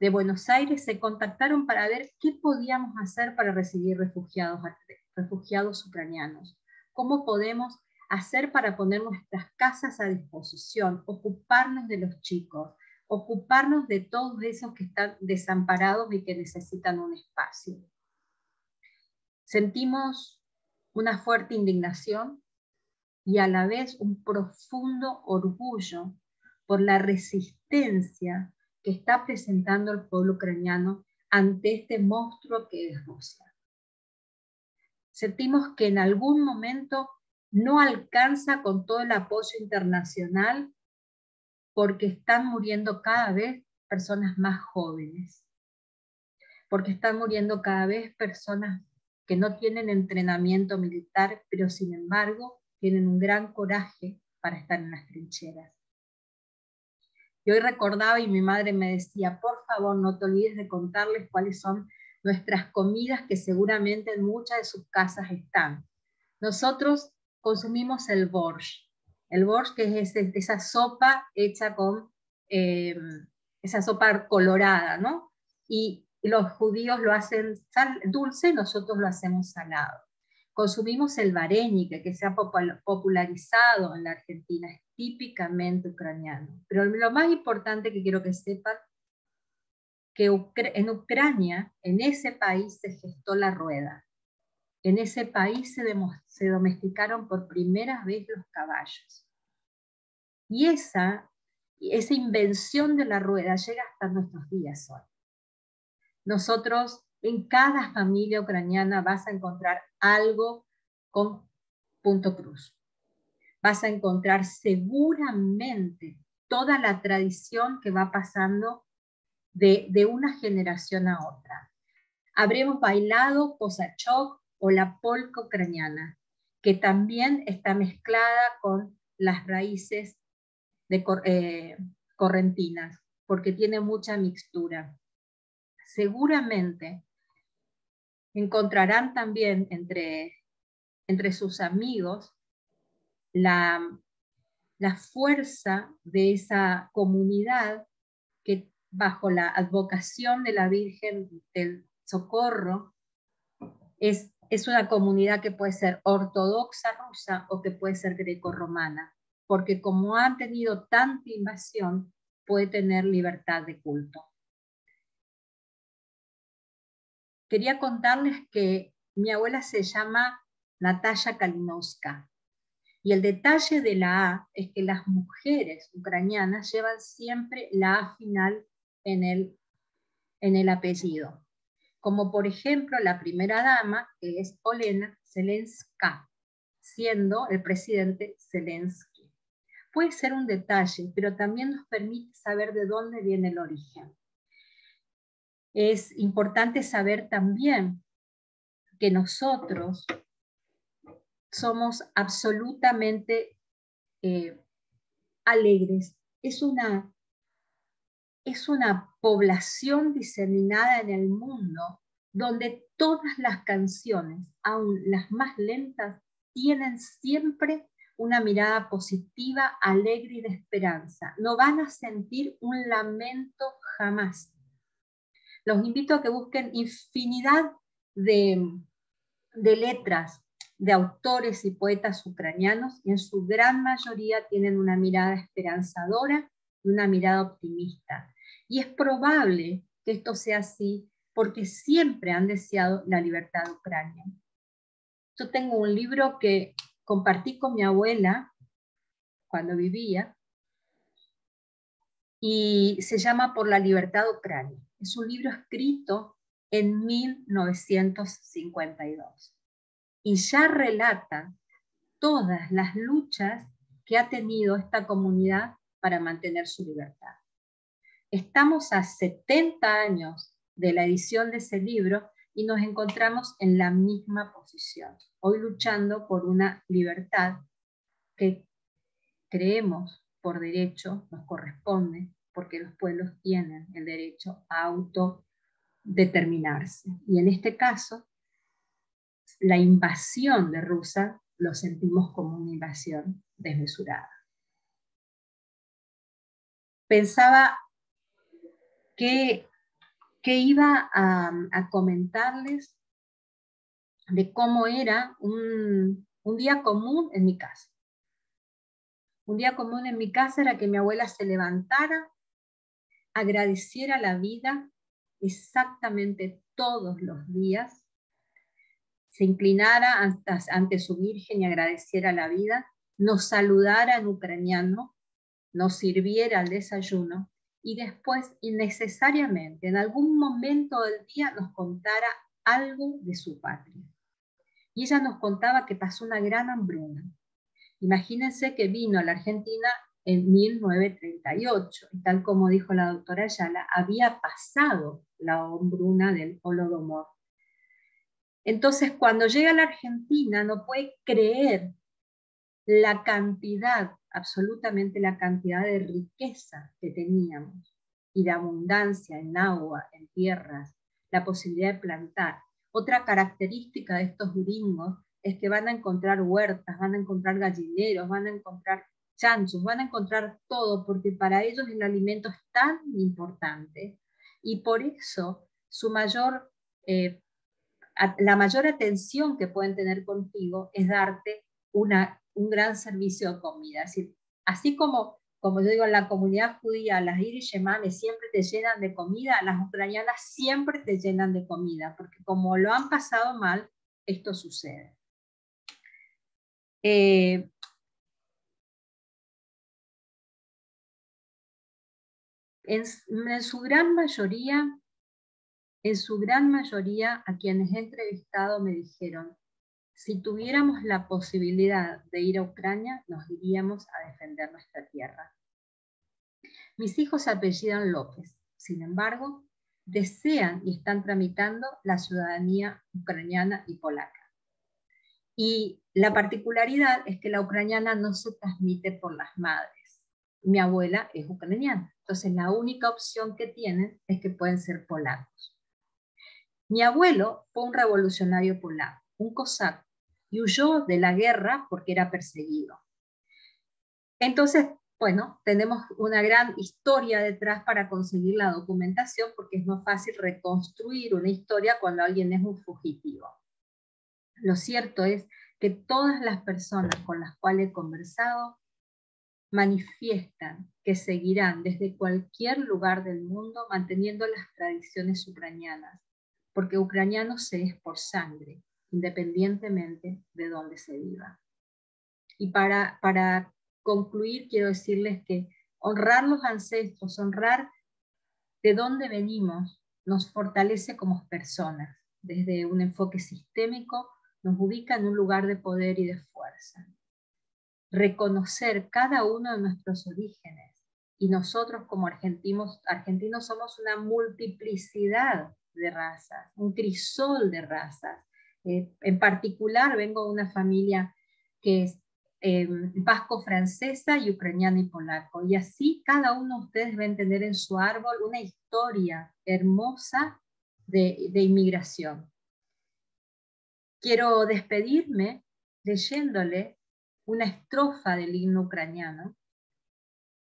[SPEAKER 5] de Buenos Aires, se contactaron para ver qué podíamos hacer para recibir refugiados ucranianos. ¿Cómo podemos hacer para poner nuestras casas a disposición, ocuparnos de los chicos, ocuparnos de todos esos que están desamparados y que necesitan un espacio? Sentimos una fuerte indignación y a la vez un profundo orgullo por la resistencia que está presentando el pueblo ucraniano ante este monstruo que es Rusia. Sentimos que en algún momento no alcanza con todo el apoyo internacional porque están muriendo cada vez personas más jóvenes, porque están muriendo cada vez personas que no tienen entrenamiento militar, pero sin embargo tienen un gran coraje para estar en las trincheras. Y hoy recordaba y mi madre me decía, por favor no te olvides de contarles cuáles son nuestras comidas que seguramente en muchas de sus casas están. Nosotros consumimos el borscht que es esa sopa hecha con, esa sopa colorada, ¿no? Y los judíos lo hacen dulce, nosotros lo hacemos salado. Consumimos el vareñique, que se ha popularizado en la Argentina, es típicamente ucraniano. Pero lo más importante que quiero que sepan, que en Ucrania, en ese país se gestó la rueda. En ese país se domesticaron por primera vez los caballos. Y esa invención de la rueda llega hasta nuestros días hoy. Nosotros, en cada familia ucraniana vas a encontrar algo con punto cruz. Vas a encontrar seguramente toda la tradición que va pasando de una generación a otra. Habremos bailado Kosachoc o la polka ucraniana, que también está mezclada con las raíces correntinas, porque tiene mucha mixtura. Seguramente encontrarán también entre sus amigos la fuerza de esa comunidad que bajo la advocación de la Virgen del Socorro es Es una comunidad que puede ser ortodoxa rusa o que puede ser grecorromana, porque como han tenido tanta invasión, puede tener libertad de culto. Quería contarles que mi abuela se llama Natalia Kalinowska, y el detalle de la A es que las mujeres ucranianas llevan siempre la A final en el apellido. Como por ejemplo la primera dama, que es Olena Zelenska, siendo el presidente Zelensky. Puede ser un detalle, pero también nos permite saber de dónde viene el origen. Es importante saber también que nosotros somos absolutamente alegres. Es una población diseminada en el mundo donde todas las canciones, aun las más lentas, tienen siempre una mirada positiva, alegre y de esperanza. No van a sentir un lamento jamás. Los invito a que busquen infinidad de letras de autores y poetas ucranianos, y en su gran mayoría tienen una mirada esperanzadora y una mirada optimista. Y es probable que esto sea así porque siempre han deseado la libertad de Ucrania. Yo tengo un libro que compartí con mi abuela cuando vivía, y se llama Por la libertad de Ucrania. Es un libro escrito en 1952. Y ya relata todas las luchas que ha tenido esta comunidad para mantener su libertad. Estamos a 70 años de la edición de ese libro y nos encontramos en la misma posición, hoy luchando por una libertad que creemos por derecho nos corresponde, porque los pueblos tienen el derecho a autodeterminarse. Y en este caso, la invasión de Rusia lo sentimos como una invasión desmesurada. Pensaba que iba a comentarles de cómo era un día común en mi casa. Un día común en mi casa era que mi abuela se levantara, agradeciera la vida exactamente todos los días, se inclinara ante su Virgen y agradeciera la vida, nos saludara en ucraniano, nos sirviera el desayuno y después, innecesariamente, en algún momento del día nos contara algo de su patria. Y ella nos contaba que pasó una gran hambruna. Imagínense que vino a la Argentina en 1938, y tal como dijo la doctora Ayala, había pasado la hambruna del Holodomor. Entonces, cuando llega a la Argentina, no puede creer la cantidad, absolutamente la cantidad de riqueza que teníamos, y de abundancia en agua, en tierras, la posibilidad de plantar. Otra característica de estos gringos es que van a encontrar huertas, van a encontrar gallineros, van a encontrar chanchos, van a encontrar todo, porque para ellos el alimento es tan importante, y por eso la mayor atención que pueden tener contigo es darte un gran servicio de comida. Así como yo digo, en la comunidad judía, las iris yemanes siempre te llenan de comida, las ucranianas siempre te llenan de comida, porque como lo han pasado mal, esto sucede. En su gran mayoría, a quienes he entrevistado me dijeron: si tuviéramos la posibilidad de ir a Ucrania, nos iríamos a defender nuestra tierra. Mis hijos se apellidan López, sin embargo, desean y están tramitando la ciudadanía ucraniana y polaca. Y la particularidad es que la ucraniana no se transmite por las madres. Mi abuela es ucraniana, entonces la única opción que tienen es que pueden ser polacos. Mi abuelo fue un revolucionario polaco, un cosaco, y huyó de la guerra porque era perseguido. Entonces, bueno, tenemos una gran historia detrás para conseguir la documentación, porque es más fácil reconstruir una historia cuando alguien es un fugitivo. Lo cierto es que todas las personas con las cuales he conversado manifiestan que seguirán desde cualquier lugar del mundo manteniendo las tradiciones ucranianas, porque ucraniano se es por sangre, independientemente de dónde se viva. Y para concluir, quiero decirles que honrar los ancestros, honrar de dónde venimos, nos fortalece como personas. Desde un enfoque sistémico, nos ubica en un lugar de poder y de fuerza. Reconocer cada uno de nuestros orígenes, y nosotros como argentinos somos una multiplicidad de razas, un crisol de razas. En particular vengo de una familia que es vasco-francesa y ucraniana y polaco, y así cada uno de ustedes va a entender en su árbol una historia hermosa de inmigración. Quiero despedirme leyéndole una estrofa del himno ucraniano,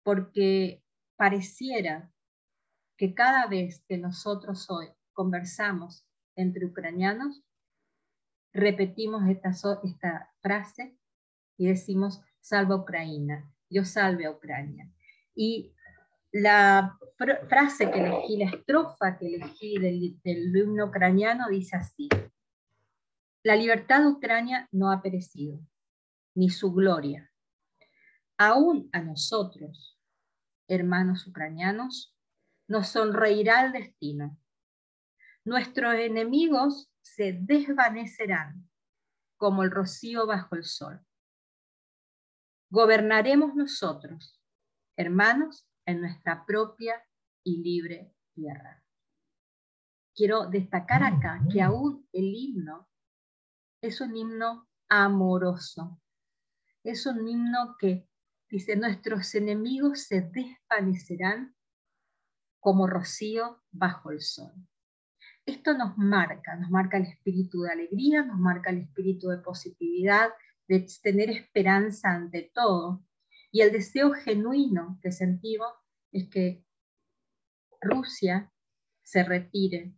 [SPEAKER 5] porque pareciera que cada vez que nosotros hoy conversamos entre ucranianos, repetimos esta frase y decimos: salva Ucrania, Dios salve a Ucrania. Y la frase que elegí, la estrofa que elegí del himno ucraniano dice así: la libertad de Ucrania no ha perecido, ni su gloria. Aún a nosotros, hermanos ucranianos, nos sonreirá el destino. Nuestros enemigos se desvanecerán como el rocío bajo el sol. Gobernaremos nosotros, hermanos, en nuestra propia y libre tierra. Quiero destacar acá que aún el himno es un himno amoroso. Es un himno que dice: nuestros enemigos se desvanecerán como rocío bajo el sol. Esto nos marca el espíritu de alegría, nos marca el espíritu de positividad, de tener esperanza ante todo. Y el deseo genuino que sentimos es que Rusia se retire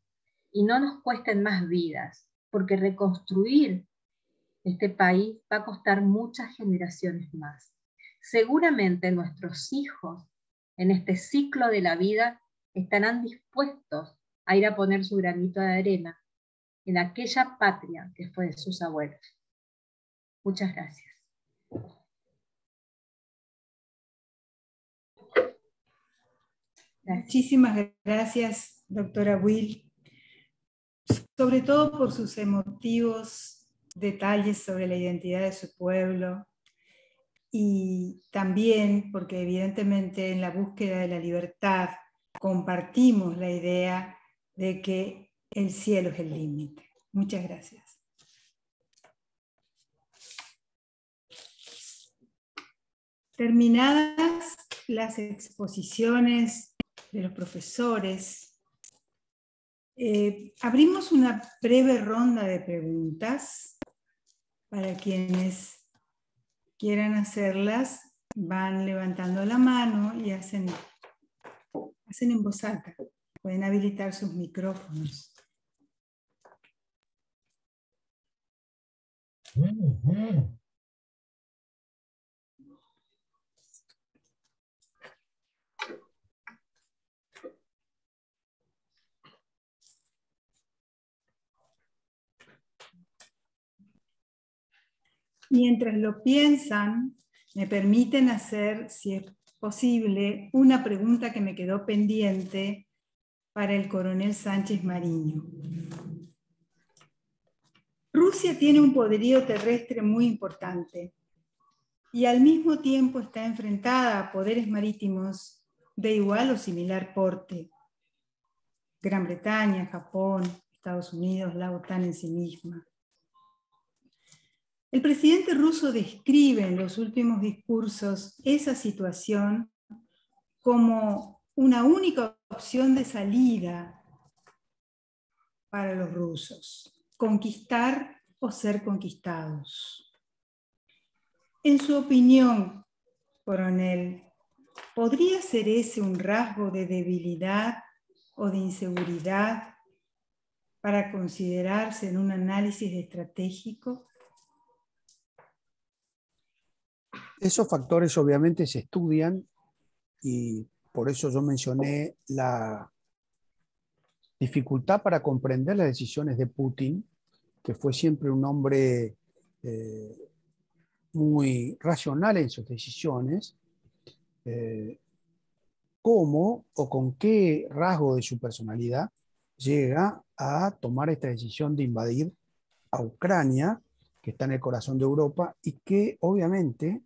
[SPEAKER 5] y no nos cuesten más vidas, porque reconstruir este país va a costar muchas generaciones más. Seguramente nuestros hijos en este ciclo de la vida estarán dispuestos a ir a poner su granito de arena en aquella patria que fue de sus abuelos. Muchas gracias.
[SPEAKER 2] Muchísimas gracias, doctora Will, sobre todo por sus emotivos detalles sobre la identidad de su pueblo, y también porque evidentemente en la búsqueda de la libertad compartimos la idea de que el cielo es el límite. Muchas gracias. Terminadas las exposiciones de los profesores, abrimos una breve ronda de preguntas para quienes quieran hacerlas. Van levantando la mano y hacen en voz alta. Pueden habilitar sus micrófonos. Mientras lo piensan, me permiten hacer, si es posible, una pregunta que me quedó pendiente para el coronel Sánchez Mariño. Rusia tiene un poderío terrestre muy importante y al mismo tiempo está enfrentada a poderes marítimos de igual o similar porte. Gran Bretaña, Japón, Estados Unidos, la OTAN en sí misma. El presidente ruso describe en los últimos discursos esa situación como una única opción de salida para los rusos: conquistar o ser conquistados. En su opinión, coronel, ¿podría ser ese un rasgo de debilidad o de inseguridad para considerarse en un análisis estratégico?
[SPEAKER 4] Esos factores obviamente se estudian y por eso yo mencioné la dificultad para comprender las decisiones de Putin, que fue siempre un hombre muy racional en sus decisiones, cómo o con qué rasgo de su personalidad llega a tomar esta decisión de invadir a Ucrania, que está en el corazón de Europa, y que obviamente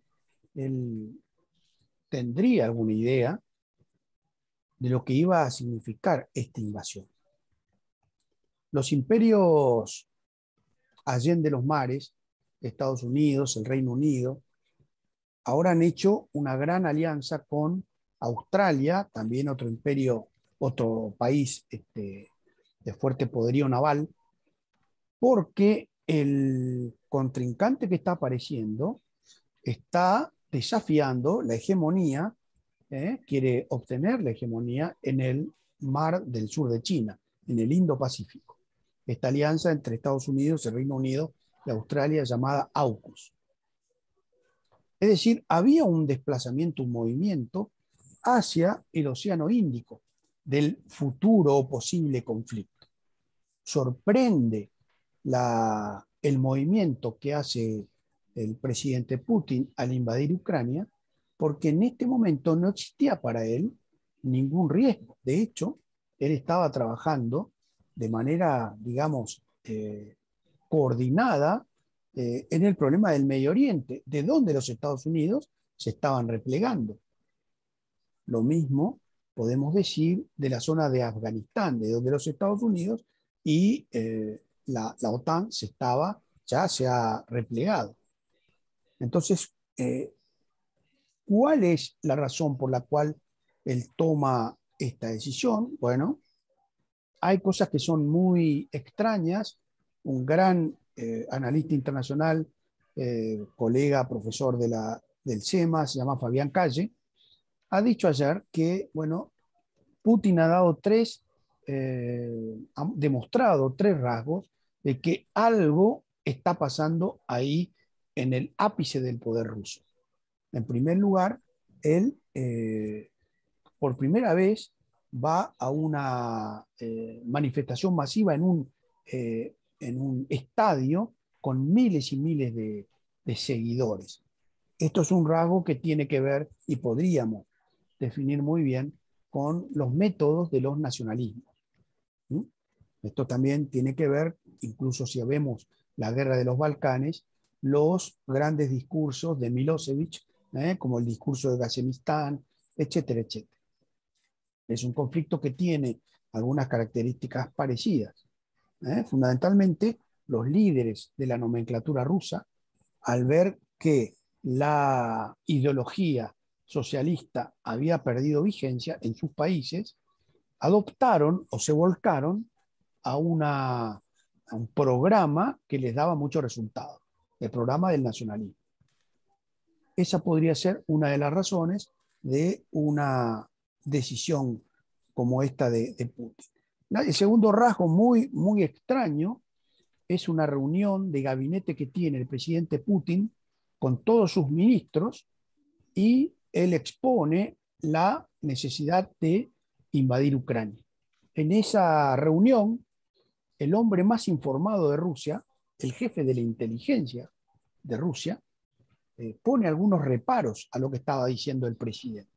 [SPEAKER 4] él tendría alguna idea de lo que iba a significar esta invasión. Los imperios allende los mares, Estados Unidos, el Reino Unido, ahora han hecho una gran alianza con Australia, también otro imperio, otro país de fuerte poderío naval, porque el contrincante que está apareciendo está desafiando la hegemonía, quiere obtener la hegemonía en el mar del sur de China, en el Indo-Pacífico. Esta alianza entre Estados Unidos, el Reino Unido y Australia llamada AUKUS. Es decir, había un desplazamiento, un movimiento hacia el Océano Índico del futuro o posible conflicto. Sorprende el movimiento que hace el presidente Putin al invadir Ucrania, porque en este momento no existía para él ningún riesgo. De hecho, él estaba trabajando de manera, digamos, coordinada en el problema del Medio Oriente, de donde los Estados Unidos se estaban replegando. Lo mismo podemos decir de la zona de Afganistán, de donde los Estados Unidos y la OTAN ya se ha replegado. Entonces, ¿cuál es la razón por la cual él toma esta decisión? Bueno, hay cosas que son muy extrañas. Un gran analista internacional, colega, profesor del SEMA, se llama Fabián Calle, ha dicho ayer que, bueno, Putin ha demostrado tres rasgos de que algo está pasando ahí en el ápice del poder ruso. En primer lugar, él por primera vez va a una manifestación masiva en un estadio con miles y miles de seguidores. Esto es un rasgo que tiene que ver, y podríamos definir muy bien, con los métodos de los nacionalismos. ¿Mm? Esto también tiene que ver, incluso si vemos la guerra de los Balcanes, los grandes discursos de Milosevic, como el discurso de Gazemistán, etcétera, etcétera. Es un conflicto que tiene algunas características parecidas. Fundamentalmente, los líderes de la nomenclatura rusa, al ver que la ideología socialista había perdido vigencia en sus países, adoptaron o se volcaron a un programa que les daba muchos resultados, el programa del nacionalismo. Esa podría ser una de las razones de una decisión como esta de Putin. El segundo rasgo muy, muy extraño es una reunión de gabinete que tiene el presidente Putin con todos sus ministros, y él expone la necesidad de invadir Ucrania. En esa reunión, el hombre más informado de Rusia, el jefe de la inteligencia de Rusia, pone algunos reparos a lo que estaba diciendo el presidente.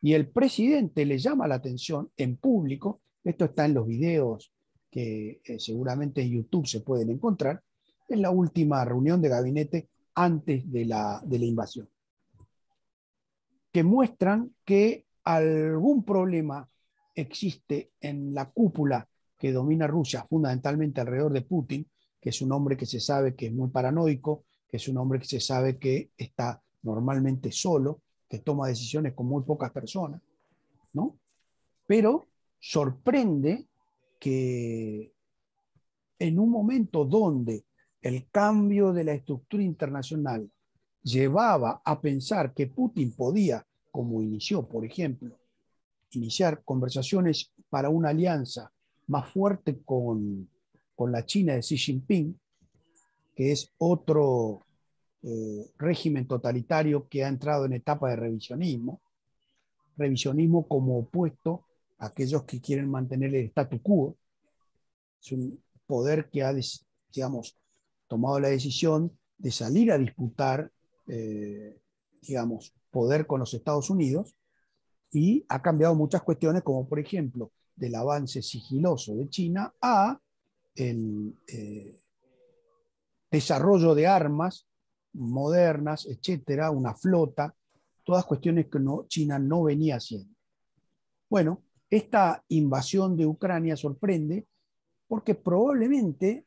[SPEAKER 4] Y el presidente le llama la atención en público, esto está en los videos que seguramente en YouTube se pueden encontrar, en la última reunión de gabinete antes de la invasión, que muestran que algún problema existe en la cúpula que domina Rusia, fundamentalmente alrededor de Putin, que es un hombre que se sabe que es muy paranoico, que es un hombre que se sabe que está normalmente solo, que toma decisiones con muy pocas personas, ¿no? Pero sorprende que en un momento donde el cambio de la estructura internacional llevaba a pensar que Putin podía, como inició, por ejemplo, iniciar conversaciones para una alianza más fuerte con con la China de Xi Jinping, que es otro régimen totalitario que ha entrado en etapa de revisionismo como opuesto a aquellos que quieren mantener el statu quo. Es un poder que ha, digamos, tomado la decisión de salir a disputar, digamos, poder con los Estados Unidos, y ha cambiado muchas cuestiones, como por ejemplo del avance sigiloso de China a el desarrollo de armas modernas, etcétera, una flota, todas cuestiones que China no venía haciendo. Bueno, esta invasión de Ucrania sorprende porque probablemente,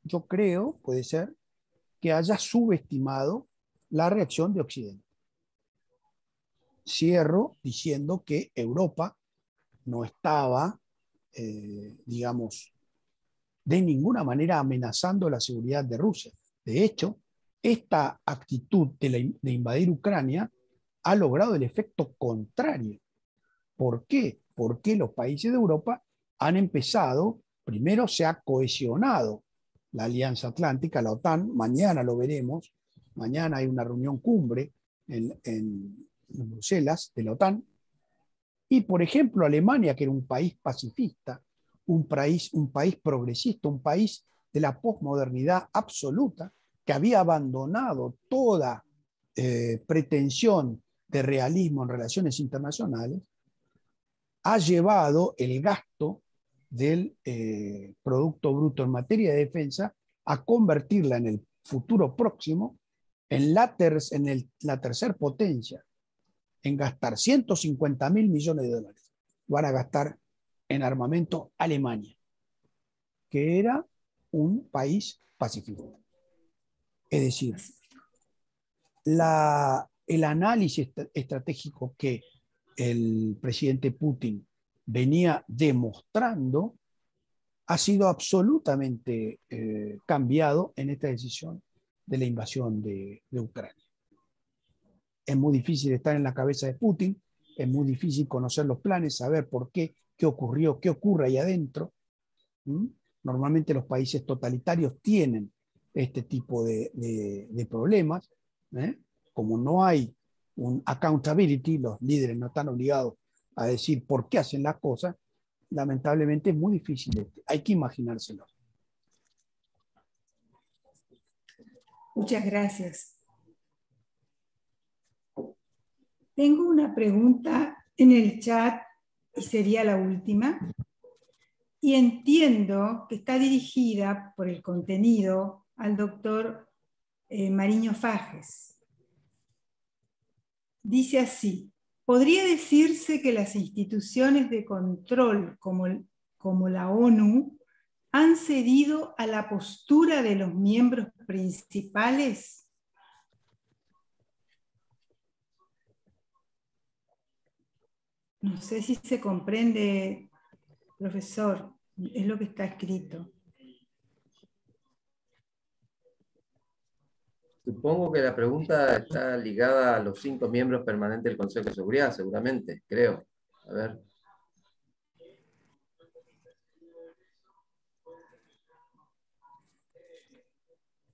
[SPEAKER 4] yo creo, puede ser, que haya subestimado la reacción de Occidente. Cierro diciendo que Europa no estaba, digamos, de ninguna manera amenazando la seguridad de Rusia. De hecho, esta actitud de invadir Ucrania ha logrado el efecto contrario. ¿Por qué? Porque los países de Europa han empezado, primero se ha cohesionado la Alianza Atlántica, la OTAN, mañana lo veremos, mañana hay una reunión cumbre en Bruselas de la OTAN, y por ejemplo Alemania, que era un país pacifista, un país progresista, un país de la posmodernidad absoluta, que había abandonado toda pretensión de realismo en relaciones internacionales, ha llevado el gasto del Producto Bruto en materia de defensa a convertirla en el futuro próximo en la tercer potencia, en gastar 150.000 millones de dólares. Van a gastar en armamento Alemania, que era un país pacifista. Es decir, el análisis estratégico que el presidente Putin venía demostrando ha sido absolutamente cambiado en esta decisión de la invasión de Ucrania. Es muy difícil estar en la cabeza de Putin, es muy difícil conocer los planes, saber por qué, qué ocurrió, qué ocurre ahí adentro. Normalmente los países totalitarios tienen este tipo de problemas. Como no hay un accountability, los líderes no están obligados a decir por qué hacen las cosas, lamentablemente es muy difícil. Hay que imaginárselo.
[SPEAKER 2] Muchas gracias. Tengo una pregunta en el chat y sería la última. Y entiendo que está dirigida por el contenido al doctor Mariño Fages. Dice así: ¿podría decirse que las instituciones de control como la ONU han cedido a la postura de los miembros principales? No sé si se comprende, profesor, es lo que está escrito.
[SPEAKER 3] Supongo que la pregunta está ligada a los 5 miembros permanentes del Consejo de Seguridad, seguramente, creo. A ver.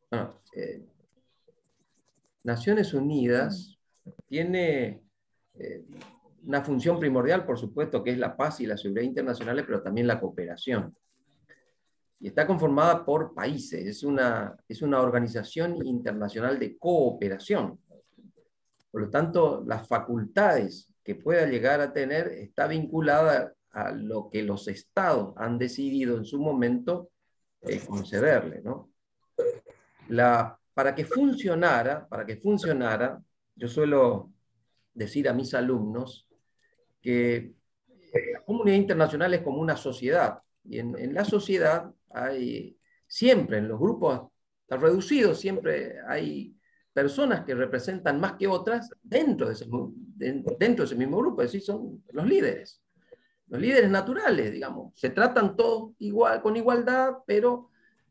[SPEAKER 3] Bueno, Naciones Unidas tiene una función primordial, por supuesto, que es la paz y la seguridad internacionales, pero también la cooperación. Y está conformada por países, es una organización internacional de cooperación. Por lo tanto, las facultades que pueda llegar a tener está vinculada a lo que los estados han decidido en su momento concederle, ¿no? Para que funcionara, yo suelo decir a mis alumnos que la comunidad internacional es como una sociedad, y en la sociedad hay siempre, en los grupos reducidos, siempre hay personas que representan más que otras dentro de ese mismo grupo, es decir, son los líderes naturales, digamos. Se tratan todos igual, con igualdad, pero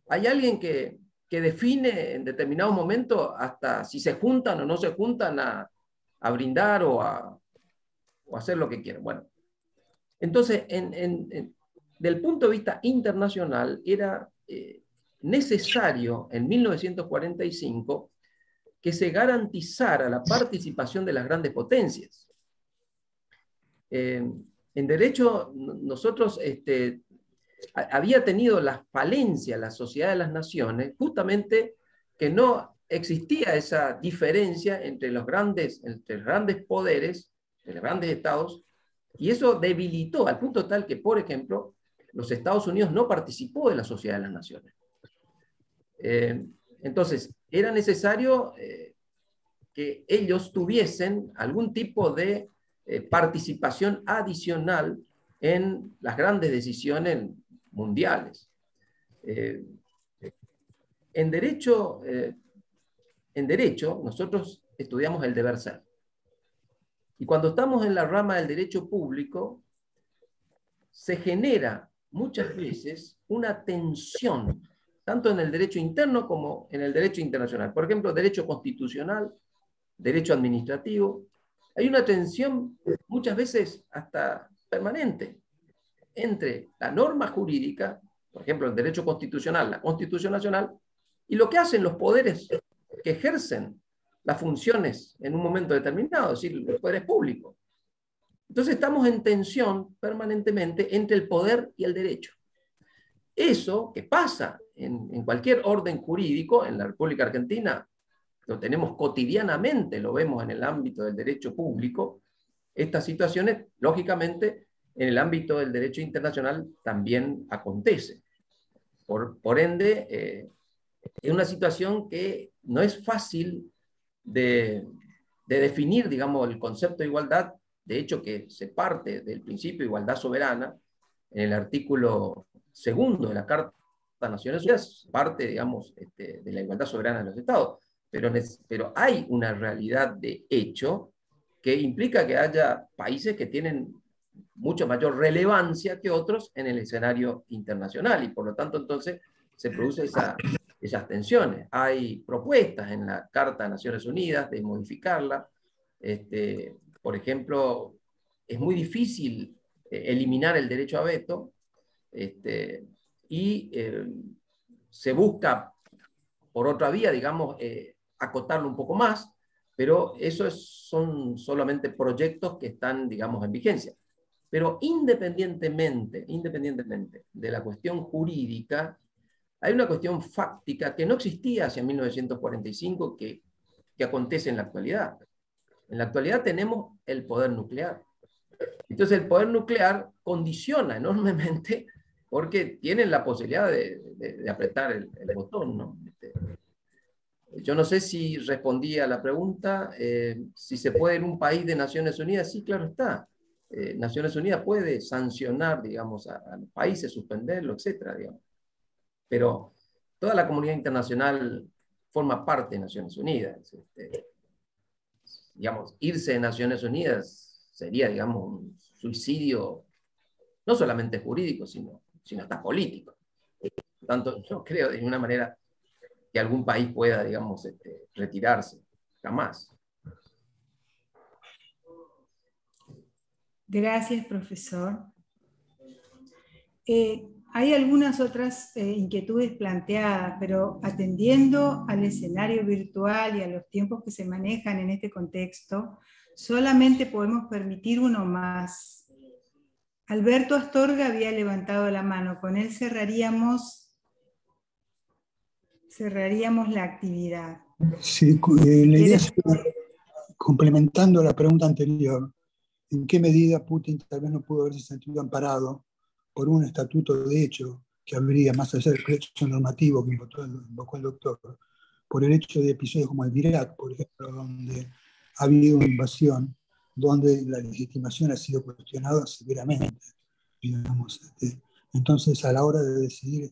[SPEAKER 3] hay alguien que define en determinado momento hasta si se juntan o no se juntan a brindar o a hacer lo que quieran. Bueno, entonces, del punto de vista internacional, era necesario en 1945 que se garantizara la participación de las grandes potencias. En derecho, nosotros había tenido la falencia la Sociedad de las Naciones, justamente que no existía esa diferencia entre los grandes poderes, entre los grandes estados, y eso debilitó al punto tal que, por ejemplo, los Estados Unidos no participó de la Sociedad de las Naciones. Entonces, era necesario que ellos tuviesen algún tipo de participación adicional en las grandes decisiones mundiales. En derecho, nosotros estudiamos el deber ser. Y cuando estamos en la rama del derecho público, se genera muchas veces una tensión, tanto en el derecho interno como en el derecho internacional. Por ejemplo, derecho constitucional, derecho administrativo. Hay una tensión muchas veces hasta permanente entre la norma jurídica, por ejemplo, el derecho constitucional, la Constitución Nacional, y lo que hacen los poderes que ejercen las funciones en un momento determinado, es decir, los poderes públicos. Entonces estamos en tensión permanentemente entre el poder y el derecho. Eso que pasa en cualquier orden jurídico, en la República Argentina, lo tenemos cotidianamente, lo vemos en el ámbito del derecho público, estas situaciones, lógicamente, en el ámbito del derecho internacional también acontece. Por ende, es una situación que no es fácil de definir, digamos, el concepto de igualdad, de hecho que se parte del principio de igualdad soberana, en el artículo 2 de la Carta de las Naciones Unidas, parte, digamos, de la igualdad soberana de los Estados, pero hay una realidad de hecho que implica que haya países que tienen mucho mayor relevancia que otros en el escenario internacional, y por lo tanto entonces se produce esas tensiones. Hay propuestas en la Carta de Naciones Unidas de modificarla. Por ejemplo, es muy difícil eliminar el derecho a veto, y se busca por otra vía, digamos, acotarlo un poco más, pero eso son solamente proyectos que están, digamos, en vigencia. Pero independientemente de la cuestión jurídica, hay una cuestión fáctica que no existía hacia 1945 que acontece en la actualidad. En la actualidad tenemos el poder nuclear. Entonces el poder nuclear condiciona enormemente porque tienen la posibilidad de apretar el botón, ¿no? Yo no sé si respondí a la pregunta, si se puede en un país de Naciones Unidas, sí, claro está. Naciones Unidas puede sancionar, digamos, a los países, suspenderlo, etcétera, digamos. Pero toda la comunidad internacional forma parte de Naciones Unidas. Digamos, irse de Naciones Unidas sería, digamos, un suicidio no solamente jurídico, sino hasta político. Por tanto, no creo de ninguna manera que algún país pueda, digamos, retirarse. Jamás.
[SPEAKER 2] Gracias, profesor. Hay algunas otras inquietudes planteadas, pero atendiendo al escenario virtual y a los tiempos que se manejan en este contexto, solamente podemos permitir uno más. Alberto Astorga había levantado la mano, con él cerraríamos la actividad.
[SPEAKER 4] Sí, la idea es, complementando la pregunta anterior, ¿en qué medida Putin tal vez no pudo haberse sentido amparado por un estatuto de hecho que habría, más allá del hecho normativo que invocó el doctor, por el hecho de episodios como el de Irak, por ejemplo, donde ha habido una invasión, donde la legitimación ha sido cuestionada severamente, digamos. Entonces, a la hora de decidir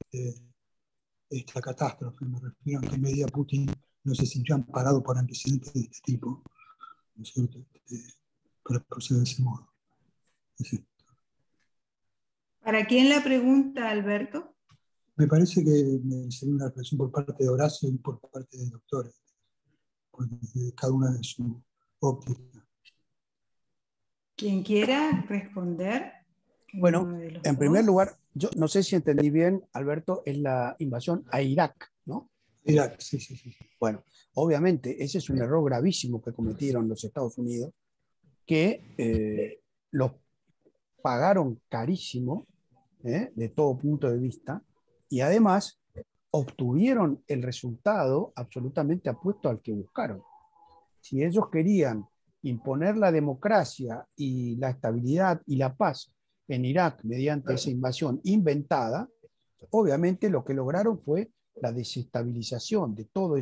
[SPEAKER 4] esta catástrofe, me refiero a en qué medida Putin no se sintió amparado por antecedentes de este tipo, ¿no es cierto? Para proceder de ese modo. ¿Sí?
[SPEAKER 2] ¿Para quién la pregunta, Alberto?
[SPEAKER 4] Me parece que sería una reflexión por parte de Horacio y por parte del doctor, porque cada una de su óptica.
[SPEAKER 2] Quien quiera responder,
[SPEAKER 4] Bueno,
[SPEAKER 2] uno de los
[SPEAKER 4] en primer
[SPEAKER 2] dos.
[SPEAKER 4] lugar, yo no sé si entendí bien, Alberto, es la invasión a Irak, ¿no?
[SPEAKER 6] Irak, sí, sí, sí.
[SPEAKER 4] Bueno, obviamente ese es un error gravísimo que cometieron los Estados Unidos, que los pagaron carísimo, de todo punto de vista, y además obtuvieron el resultado absolutamente apuesto al que buscaron. Si ellos querían imponer la democracia y la estabilidad y la paz en Irak mediante esa invasión inventada, obviamente lo que lograron fue la desestabilización de todo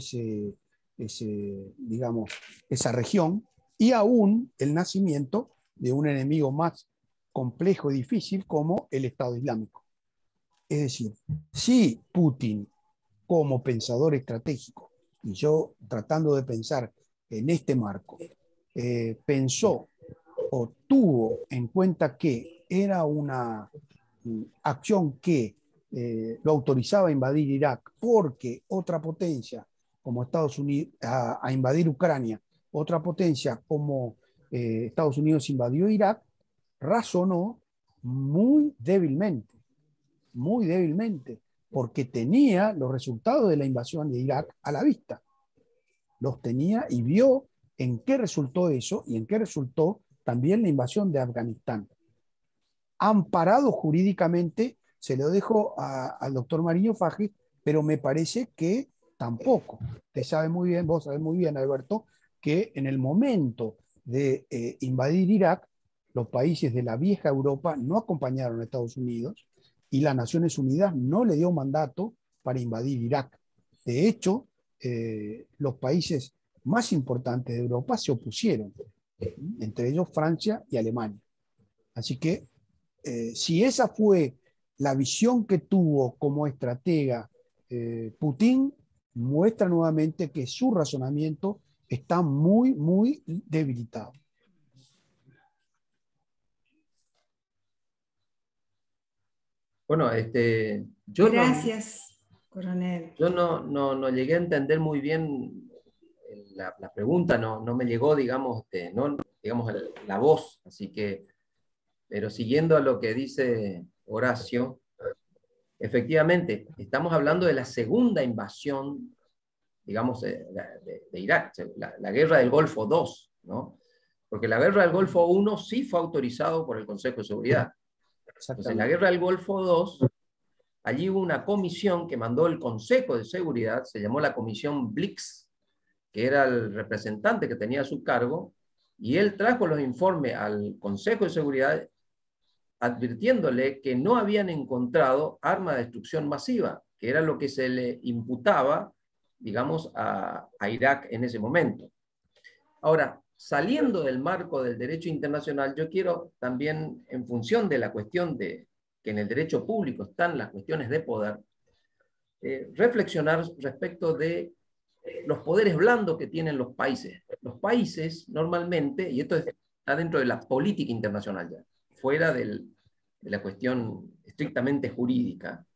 [SPEAKER 4] digamos, esa región y aún el nacimiento de un enemigo más complejo y difícil como el Estado Islámico. Es decir, si Putin, como pensador estratégico, y yo tratando de pensar en este marco, pensó o tuvo en cuenta que era una acción que lo autorizaba a invadir Irak porque otra potencia como Estados Unidos, a invadir Ucrania, otra potencia como Estados Unidos invadió Irak, razonó muy débilmente, porque tenía los resultados de la invasión de Irak a la vista. Los tenía y vio en qué resultó eso y en qué resultó también la invasión de Afganistán. Amparado jurídicamente, se lo dejo al doctor Mariño Fages, pero me parece que tampoco. Usted sabe muy bien, vos sabés muy bien, Alberto, que en el momento de invadir Irak, los países de la vieja Europa no acompañaron a Estados Unidos y las Naciones Unidas no le dio mandato para invadir Irak. De hecho, los países más importantes de Europa se opusieron, entre ellos Francia y Alemania. Así que si esa fue la visión que tuvo como estratega Putin, muestra nuevamente que su razonamiento está muy debilitado.
[SPEAKER 3] Bueno, yo
[SPEAKER 2] Gracias, coronel.
[SPEAKER 3] Yo no llegué a entender muy bien la pregunta, no me llegó, digamos, la voz, así que, pero siguiendo a lo que dice Horacio, efectivamente, estamos hablando de la segunda invasión, digamos, de Irak, la guerra del Golfo II, ¿no? Porque la guerra del Golfo I sí fue autorizado por el Consejo de Seguridad. Entonces, en la guerra del Golfo II, allí hubo una comisión que mandó el Consejo de Seguridad, se llamó la Comisión Blix, que era el representante que tenía a su cargo, y él trajo los informes al Consejo de Seguridad advirtiéndole que no habían encontrado arma de destrucción masiva, que era lo que se le imputaba, digamos, a Irak en ese momento. Ahora, saliendo del marco del derecho internacional, yo quiero también, en función de la cuestión de que en el derecho público están las cuestiones de poder, reflexionar respecto de los poderes blandos que tienen los países. Los países normalmente, y esto está dentro de la política internacional ya, fuera de la cuestión estrictamente jurídica,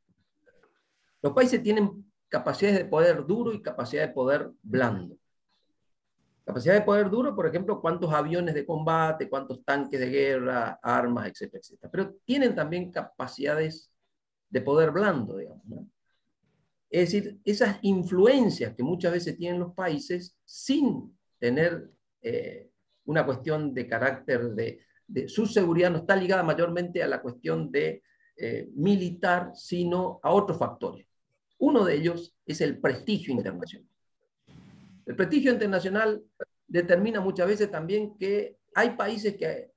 [SPEAKER 3] los países tienen capacidades de poder duro y capacidad de poder blando. Capacidad de poder duro, por ejemplo, cuántos aviones de combate, cuántos tanques de guerra, armas, etcétera, etcétera. Pero tienen también capacidades de poder blando, digamos, ¿no? Es decir, esas influencias que muchas veces tienen los países sin tener una cuestión de carácter de su seguridad, no está ligada mayormente a la cuestión de militar, sino a otros factores. Uno de ellos es el prestigio internacional. El prestigio internacional determina muchas veces también que hay países que,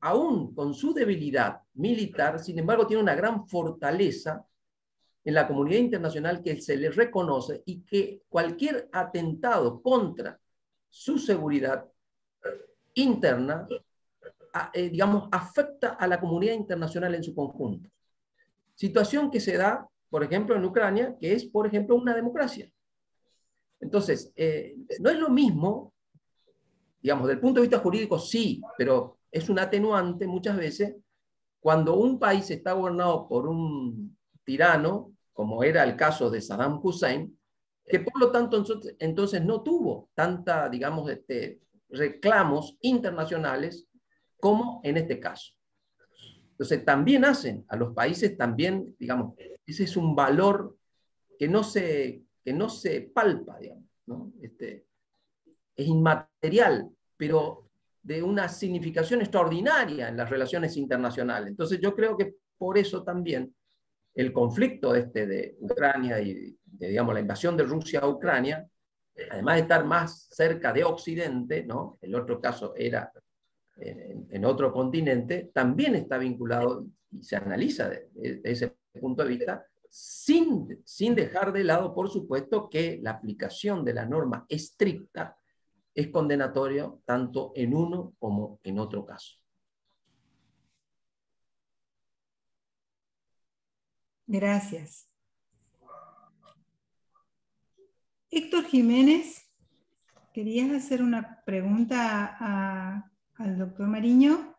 [SPEAKER 3] aún con su debilidad militar, sin embargo, tienen una gran fortaleza en la comunidad internacional que se les reconoce y que cualquier atentado contra su seguridad interna, digamos, afecta a la comunidad internacional en su conjunto. Situación que se da, por ejemplo, en Ucrania, que es, por ejemplo, una democracia. Entonces, no es lo mismo, digamos, del punto de vista jurídico sí, pero es un atenuante muchas veces cuando un país está gobernado por un tirano, como era el caso de Saddam Hussein, que por lo tanto entonces no tuvo tanta, digamos, reclamos internacionales como en este caso. Entonces también hacen a los países, también, digamos, ese es un valor que no se palpa, digamos, ¿no? Es inmaterial, pero de una significación extraordinaria en las relaciones internacionales. Entonces yo creo que por eso también el conflicto de Ucrania y digamos, la invasión de Rusia a Ucrania, además de estar más cerca de Occidente, ¿no? El otro caso era en otro continente, también está vinculado y se analiza de ese punto de vista, sin dejar de lado, por supuesto, que la aplicación de la norma estricta es condenatorio tanto en uno como en otro caso.
[SPEAKER 2] Gracias. Héctor Jiménez, ¿querías hacer una pregunta al doctor Mariño?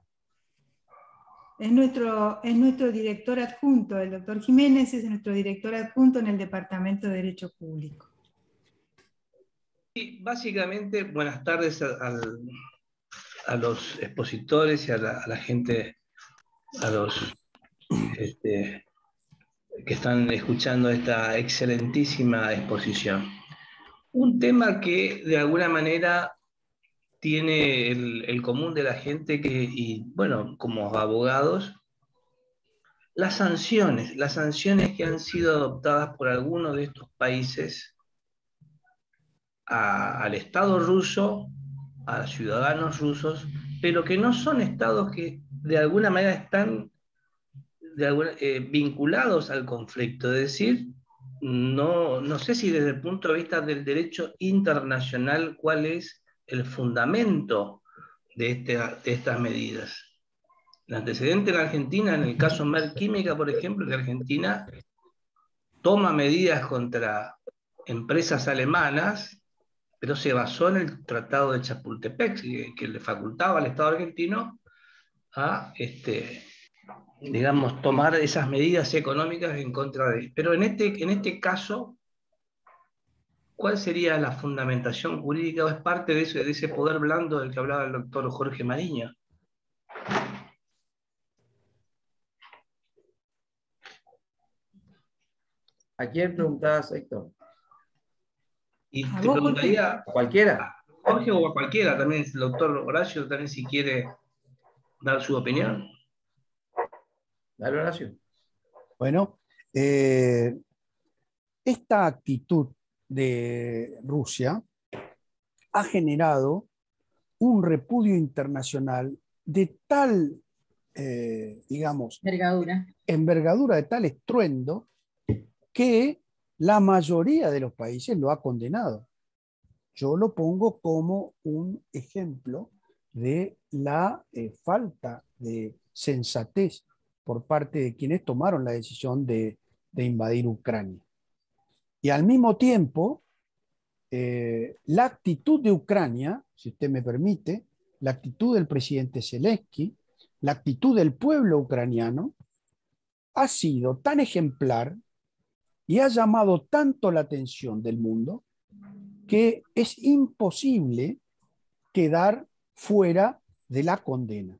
[SPEAKER 2] Es nuestro director adjunto, el doctor Jiménez es nuestro director adjunto en el Departamento de Derecho Público.
[SPEAKER 6] Sí, básicamente, buenas tardes a los expositores y a la gente, a los que están escuchando esta excelentísima exposición. Un tema que de alguna manera tiene el común de la gente y bueno, como abogados, las sanciones que han sido adoptadas por algunos de estos países al Estado ruso, a los ciudadanos rusos, pero que no son estados que de alguna manera están vinculados al conflicto. Es decir, no sé si desde el punto de vista del derecho internacional cuál es el fundamento de estas medidas. El antecedente en Argentina, en el caso Merck Química, por ejemplo, que Argentina toma medidas contra empresas alemanas, pero se basó en el Tratado de Chapultepec, que le facultaba al Estado argentino a, digamos, tomar esas medidas económicas en contra de... Pero en este caso, ¿cuál sería la fundamentación jurídica o es parte de ese poder blando del que hablaba el doctor Jorge Mariño?
[SPEAKER 3] ¿A quién preguntabas, Héctor?
[SPEAKER 6] Y te preguntaría
[SPEAKER 3] ¿A cualquiera?
[SPEAKER 6] a Jorge o a cualquiera, también el doctor Horacio, también si quiere dar su opinión.
[SPEAKER 3] Dale, Horacio.
[SPEAKER 4] Bueno, esta actitud de Rusia ha generado un repudio internacional de tal, digamos, envergadura, de tal estruendo, que la mayoría de los países lo ha condenado. Yo lo pongo como un ejemplo de la falta de sensatez por parte de quienes tomaron la decisión de invadir Ucrania. Y al mismo tiempo, la actitud de Ucrania, si usted me permite, la actitud del presidente Zelensky, la actitud del pueblo ucraniano, ha sido tan ejemplar y ha llamado tanto la atención del mundo que es imposible quedar fuera de la condena.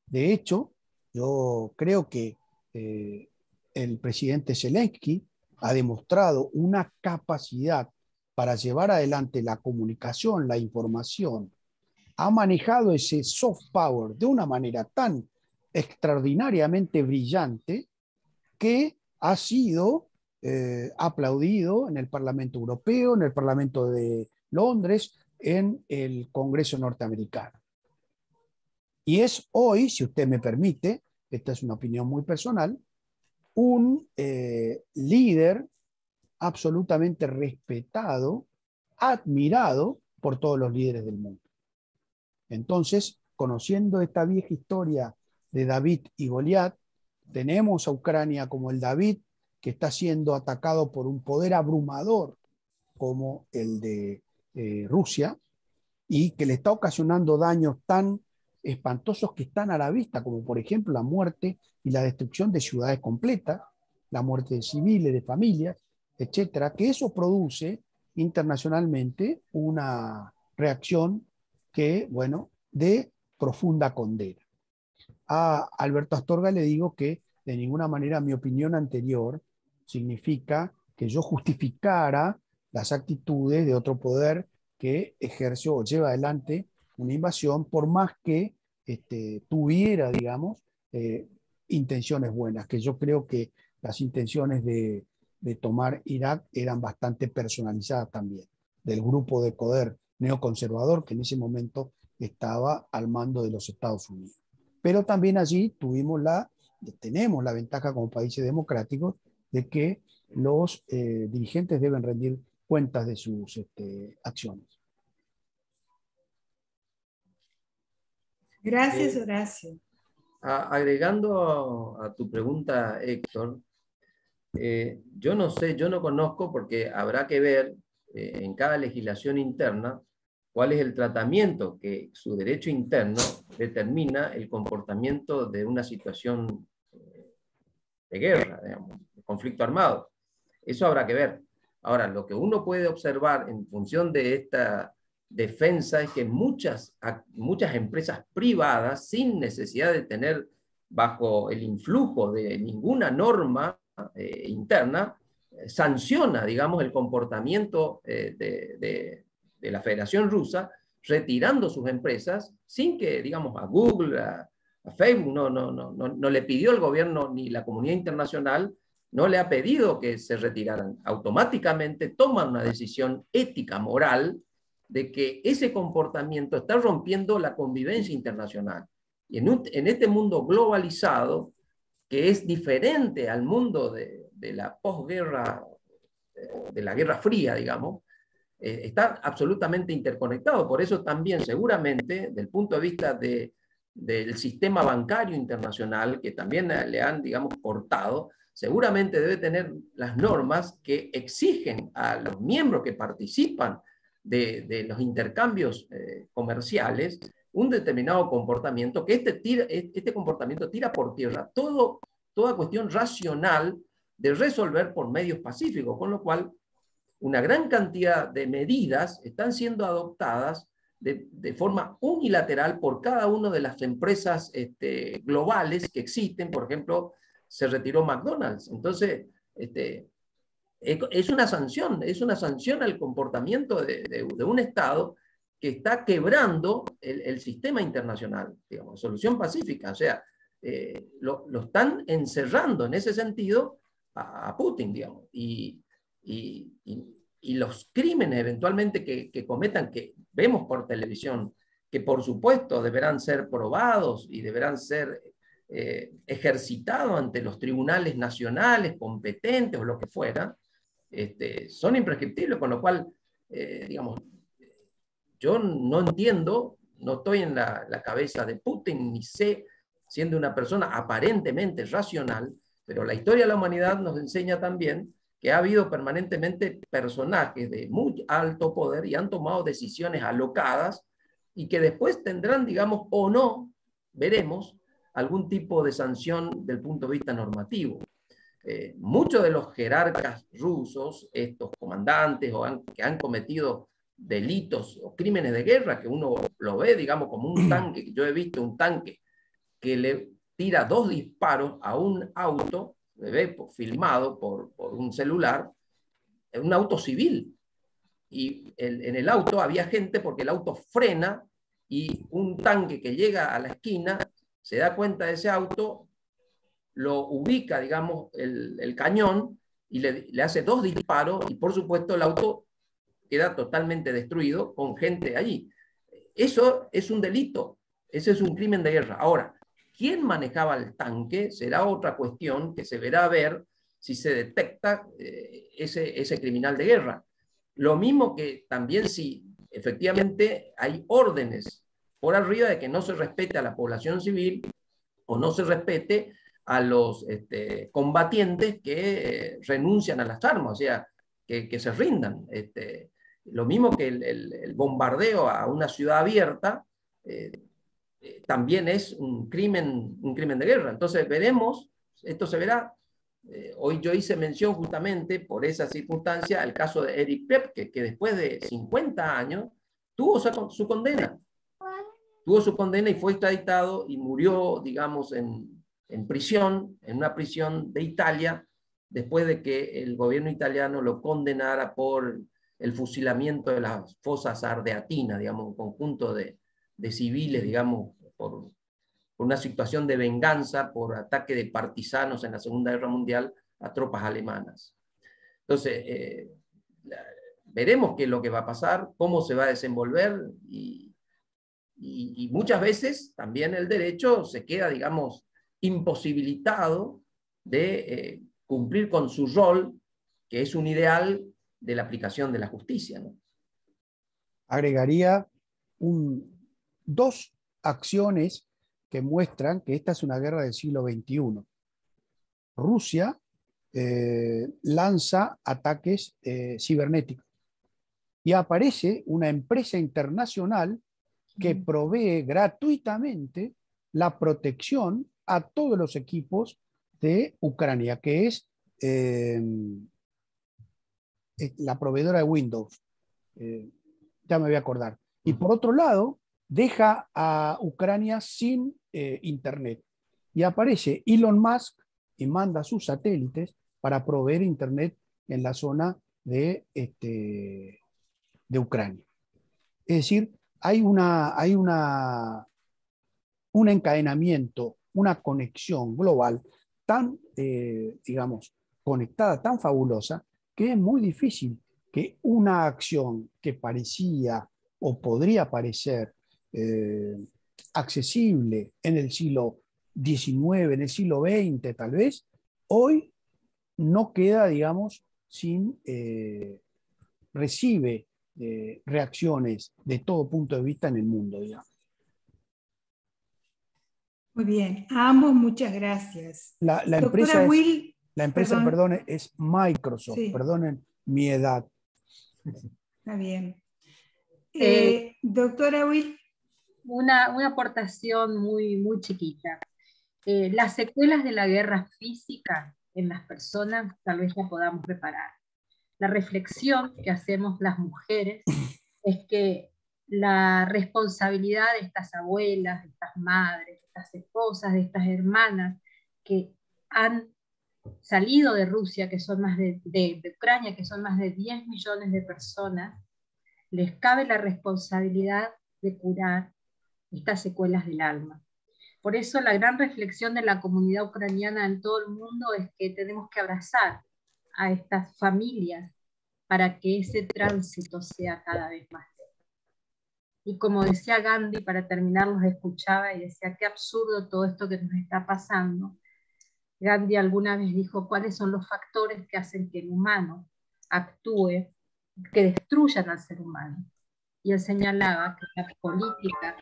[SPEAKER 4] De hecho, yo creo que el presidente Zelensky ha demostrado una capacidad para llevar adelante la comunicación, la información. Ha manejado ese soft power de una manera tan extraordinariamente brillante que ha sido aplaudido en el Parlamento Europeo, en el Parlamento de Londres, en el Congreso norteamericano. Y es hoy, si usted me permite, esta es una opinión muy personal, un líder absolutamente respetado, admirado por todos los líderes del mundo. Entonces, conociendo esta vieja historia de David y Goliat, tenemos a Ucrania como el David que está siendo atacado por un poder abrumador como el de Rusia y que le está ocasionando daños tan espantosos que están a la vista, como por ejemplo la muerte y la destrucción de ciudades completas, la muerte de civiles, de familias, etcétera, que eso produce internacionalmente una reacción que, bueno, de profunda condena. A Alberto Astorga le digo que de ninguna manera mi opinión anterior significa que yo justificara las actitudes de otro poder que ejerció o lleva adelante una invasión, por más que tuviera, digamos, intenciones buenas, que yo creo que las intenciones de tomar Irak eran bastante personalizadas también, del grupo de poder neoconservador que en ese momento estaba al mando de los Estados Unidos. Pero también allí tenemos la ventaja como países democráticos de que los dirigentes deben rendir cuentas de sus acciones.
[SPEAKER 2] Gracias, Horacio.
[SPEAKER 3] Agregando a tu pregunta, Héctor, yo no sé, yo no conozco, porque habrá que ver en cada legislación interna cuál es el tratamiento que su derecho interno determina el comportamiento de una situación de guerra, digamos, de conflicto armado. Eso habrá que ver. Ahora, lo que uno puede observar en función de esta defensa es que muchas empresas privadas, sin necesidad de tener bajo el influjo de ninguna norma interna, sanciona, digamos, el comportamiento de la Federación Rusa, retirando sus empresas sin que, digamos, a Google, a Facebook, no le pidió el gobierno ni la comunidad internacional, no le ha pedido que se retiraran. Automáticamente toman una decisión ética, moral, de que ese comportamiento está rompiendo la convivencia internacional. Y en este mundo globalizado, que es diferente al mundo de la posguerra, de la Guerra Fría, digamos, está absolutamente interconectado. Por eso también, seguramente, del punto de vista del sistema bancario internacional, que también le han, digamos, cortado, seguramente debe tener las normas que exigen a los miembros que participan de los intercambios comerciales un determinado comportamiento, que este comportamiento tira por tierra toda cuestión racional de resolver por medios pacíficos, con lo cual una gran cantidad de medidas están siendo adoptadas de forma unilateral por cada una de las empresas globales que existen. Por ejemplo, se retiró McDonald's. Entonces, es una sanción al comportamiento de un Estado que está quebrando el sistema internacional, digamos, solución pacífica. O sea, lo están encerrando en ese sentido a Putin, digamos. Y los crímenes eventualmente que cometan, que vemos por televisión, que por supuesto deberán ser probados y deberán ser ejercitados ante los tribunales nacionales competentes o lo que fuera, son imprescriptibles, con lo cual, digamos, yo no entiendo, no estoy en la cabeza de Putin, ni sé, siendo una persona aparentemente racional, pero la historia de la humanidad nos enseña también que ha habido permanentemente personajes de muy alto poder y han tomado decisiones alocadas y que después tendrán, digamos, o no, veremos, algún tipo de sanción del punto de vista normativo. Muchos de los jerarcas rusos, estos comandantes que han cometido delitos o crímenes de guerra, que uno lo ve, digamos, como un tanque, que yo he visto un tanque que le tira 2 disparos a un auto, se ve filmado por un celular, un auto civil. Y en el auto había gente porque el auto frena y un tanque que llega a la esquina se da cuenta de ese auto, lo ubica, digamos, el cañón y le hace 2 disparos y por supuesto el auto queda totalmente destruido con gente allí. Eso es un delito, ese es un crimen de guerra. Ahora, ¿quién manejaba el tanque? Será otra cuestión que se verá a ver si se detecta ese criminal de guerra. Lo mismo que también si efectivamente hay órdenes por arriba de que no se respete a la población civil o no se respete a los combatientes que renuncian a las armas, o sea, que se rindan. Lo mismo que el bombardeo a una ciudad abierta, también es un crimen de guerra. Entonces veremos, esto se verá. Hoy yo hice mención justamente por esa circunstancia al caso de Eric Pep, que después de 50 años tuvo su condena. tuvo su condena y fue extraditado y murió, digamos, en prisión, en una prisión de Italia, después de que el gobierno italiano lo condenara por el fusilamiento de las fosas ardeatinas, digamos, un conjunto de civiles, digamos, por una situación de venganza por ataque de partisanos en la Segunda Guerra Mundial a tropas alemanas. Entonces, veremos qué es lo que va a pasar, cómo se va a desenvolver, y muchas veces también el derecho se queda, digamos, imposibilitado de cumplir con su rol, que es un ideal de la aplicación de la justicia, ¿no?
[SPEAKER 4] Agregaría dos acciones que muestran que esta es una guerra del siglo XXI. Rusia lanza ataques cibernéticos y aparece una empresa internacional que provee gratuitamente la protección a todos los equipos de Ucrania, que es la proveedora de Windows. Ya me voy a acordar. Y por otro lado, deja a Ucrania sin Internet. Y aparece Elon Musk y manda sus satélites para proveer Internet en la zona de Ucrania. Es decir, hay un encadenamiento, una conexión global tan, digamos, conectada, tan fabulosa, que es muy difícil que una acción que parecía o podría parecer accesible en el siglo XIX, en el siglo XX tal vez, hoy no queda, digamos, sin, recibe reacciones de todo punto de vista en el mundo, digamos.
[SPEAKER 2] Muy bien, a ambos muchas gracias.
[SPEAKER 4] La
[SPEAKER 2] Doctora
[SPEAKER 4] empresa,
[SPEAKER 2] Will,
[SPEAKER 4] perdón, es Microsoft,
[SPEAKER 2] sí.
[SPEAKER 4] Perdonen mi edad.
[SPEAKER 2] Está bien. Doctora Will.
[SPEAKER 5] Una aportación muy chiquita. Las secuelas de la guerra física en las personas tal vez la podamos reparar. La reflexión que hacemos las mujeres es que la responsabilidad de estas abuelas, de estas madres, de estas esposas, de estas hermanas que han salido de Rusia, que son más de Ucrania, que son más de 10 millones de personas, les cabe la responsabilidad de curar estas secuelas del alma. Por eso la gran reflexión de la comunidad ucraniana en todo el mundo es que tenemos que abrazar a estas familias para que ese tránsito sea cada vez más lento. Y como decía Gandhi, para terminar los escuchaba y decía, qué absurdo todo esto que nos está pasando. Gandhi alguna vez dijo, ¿cuáles son los factores que hacen que el humano actúe, que destruyan al ser humano? Y él señalaba que la política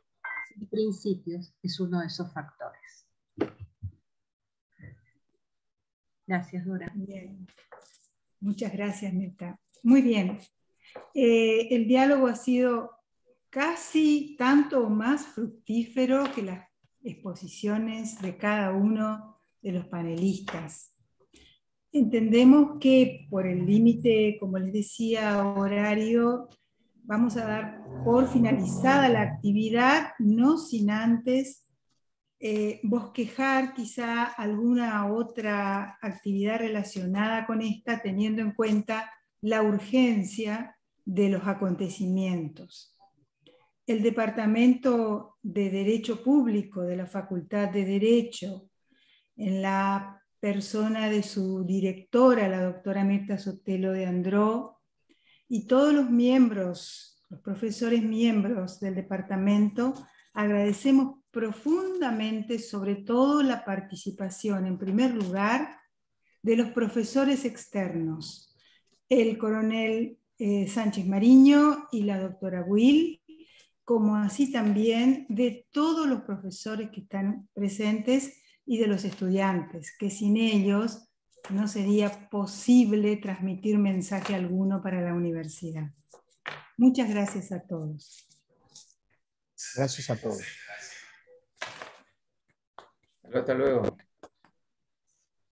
[SPEAKER 5] sin principios es uno de esos factores. Gracias, Dora.
[SPEAKER 2] Bien. Muchas gracias, Mirta. Muy bien. El diálogo ha sido casi tanto o más fructífero que las exposiciones de cada uno de los panelistas. Entendemos que por el límite, como les decía, horario, vamos a dar por finalizada la actividad, no sin antes bosquejar quizá alguna otra actividad relacionada con esta, teniendo en cuenta la urgencia de los acontecimientos. El Departamento de Derecho Público de la Facultad de Derecho, en la persona de su directora, la doctora Mirta Sotelo de Andró, y todos los miembros, los profesores miembros del departamento, agradecemos profundamente, sobre todo, la participación, en primer lugar, de los profesores externos, el coronel Sánchez Mariño y la doctora Will, como así también de todos los profesores que están presentes y de los estudiantes, que sin ellos no sería posible transmitir mensaje alguno para la universidad. Muchas gracias a todos.
[SPEAKER 4] Gracias a todos.
[SPEAKER 3] Hasta luego.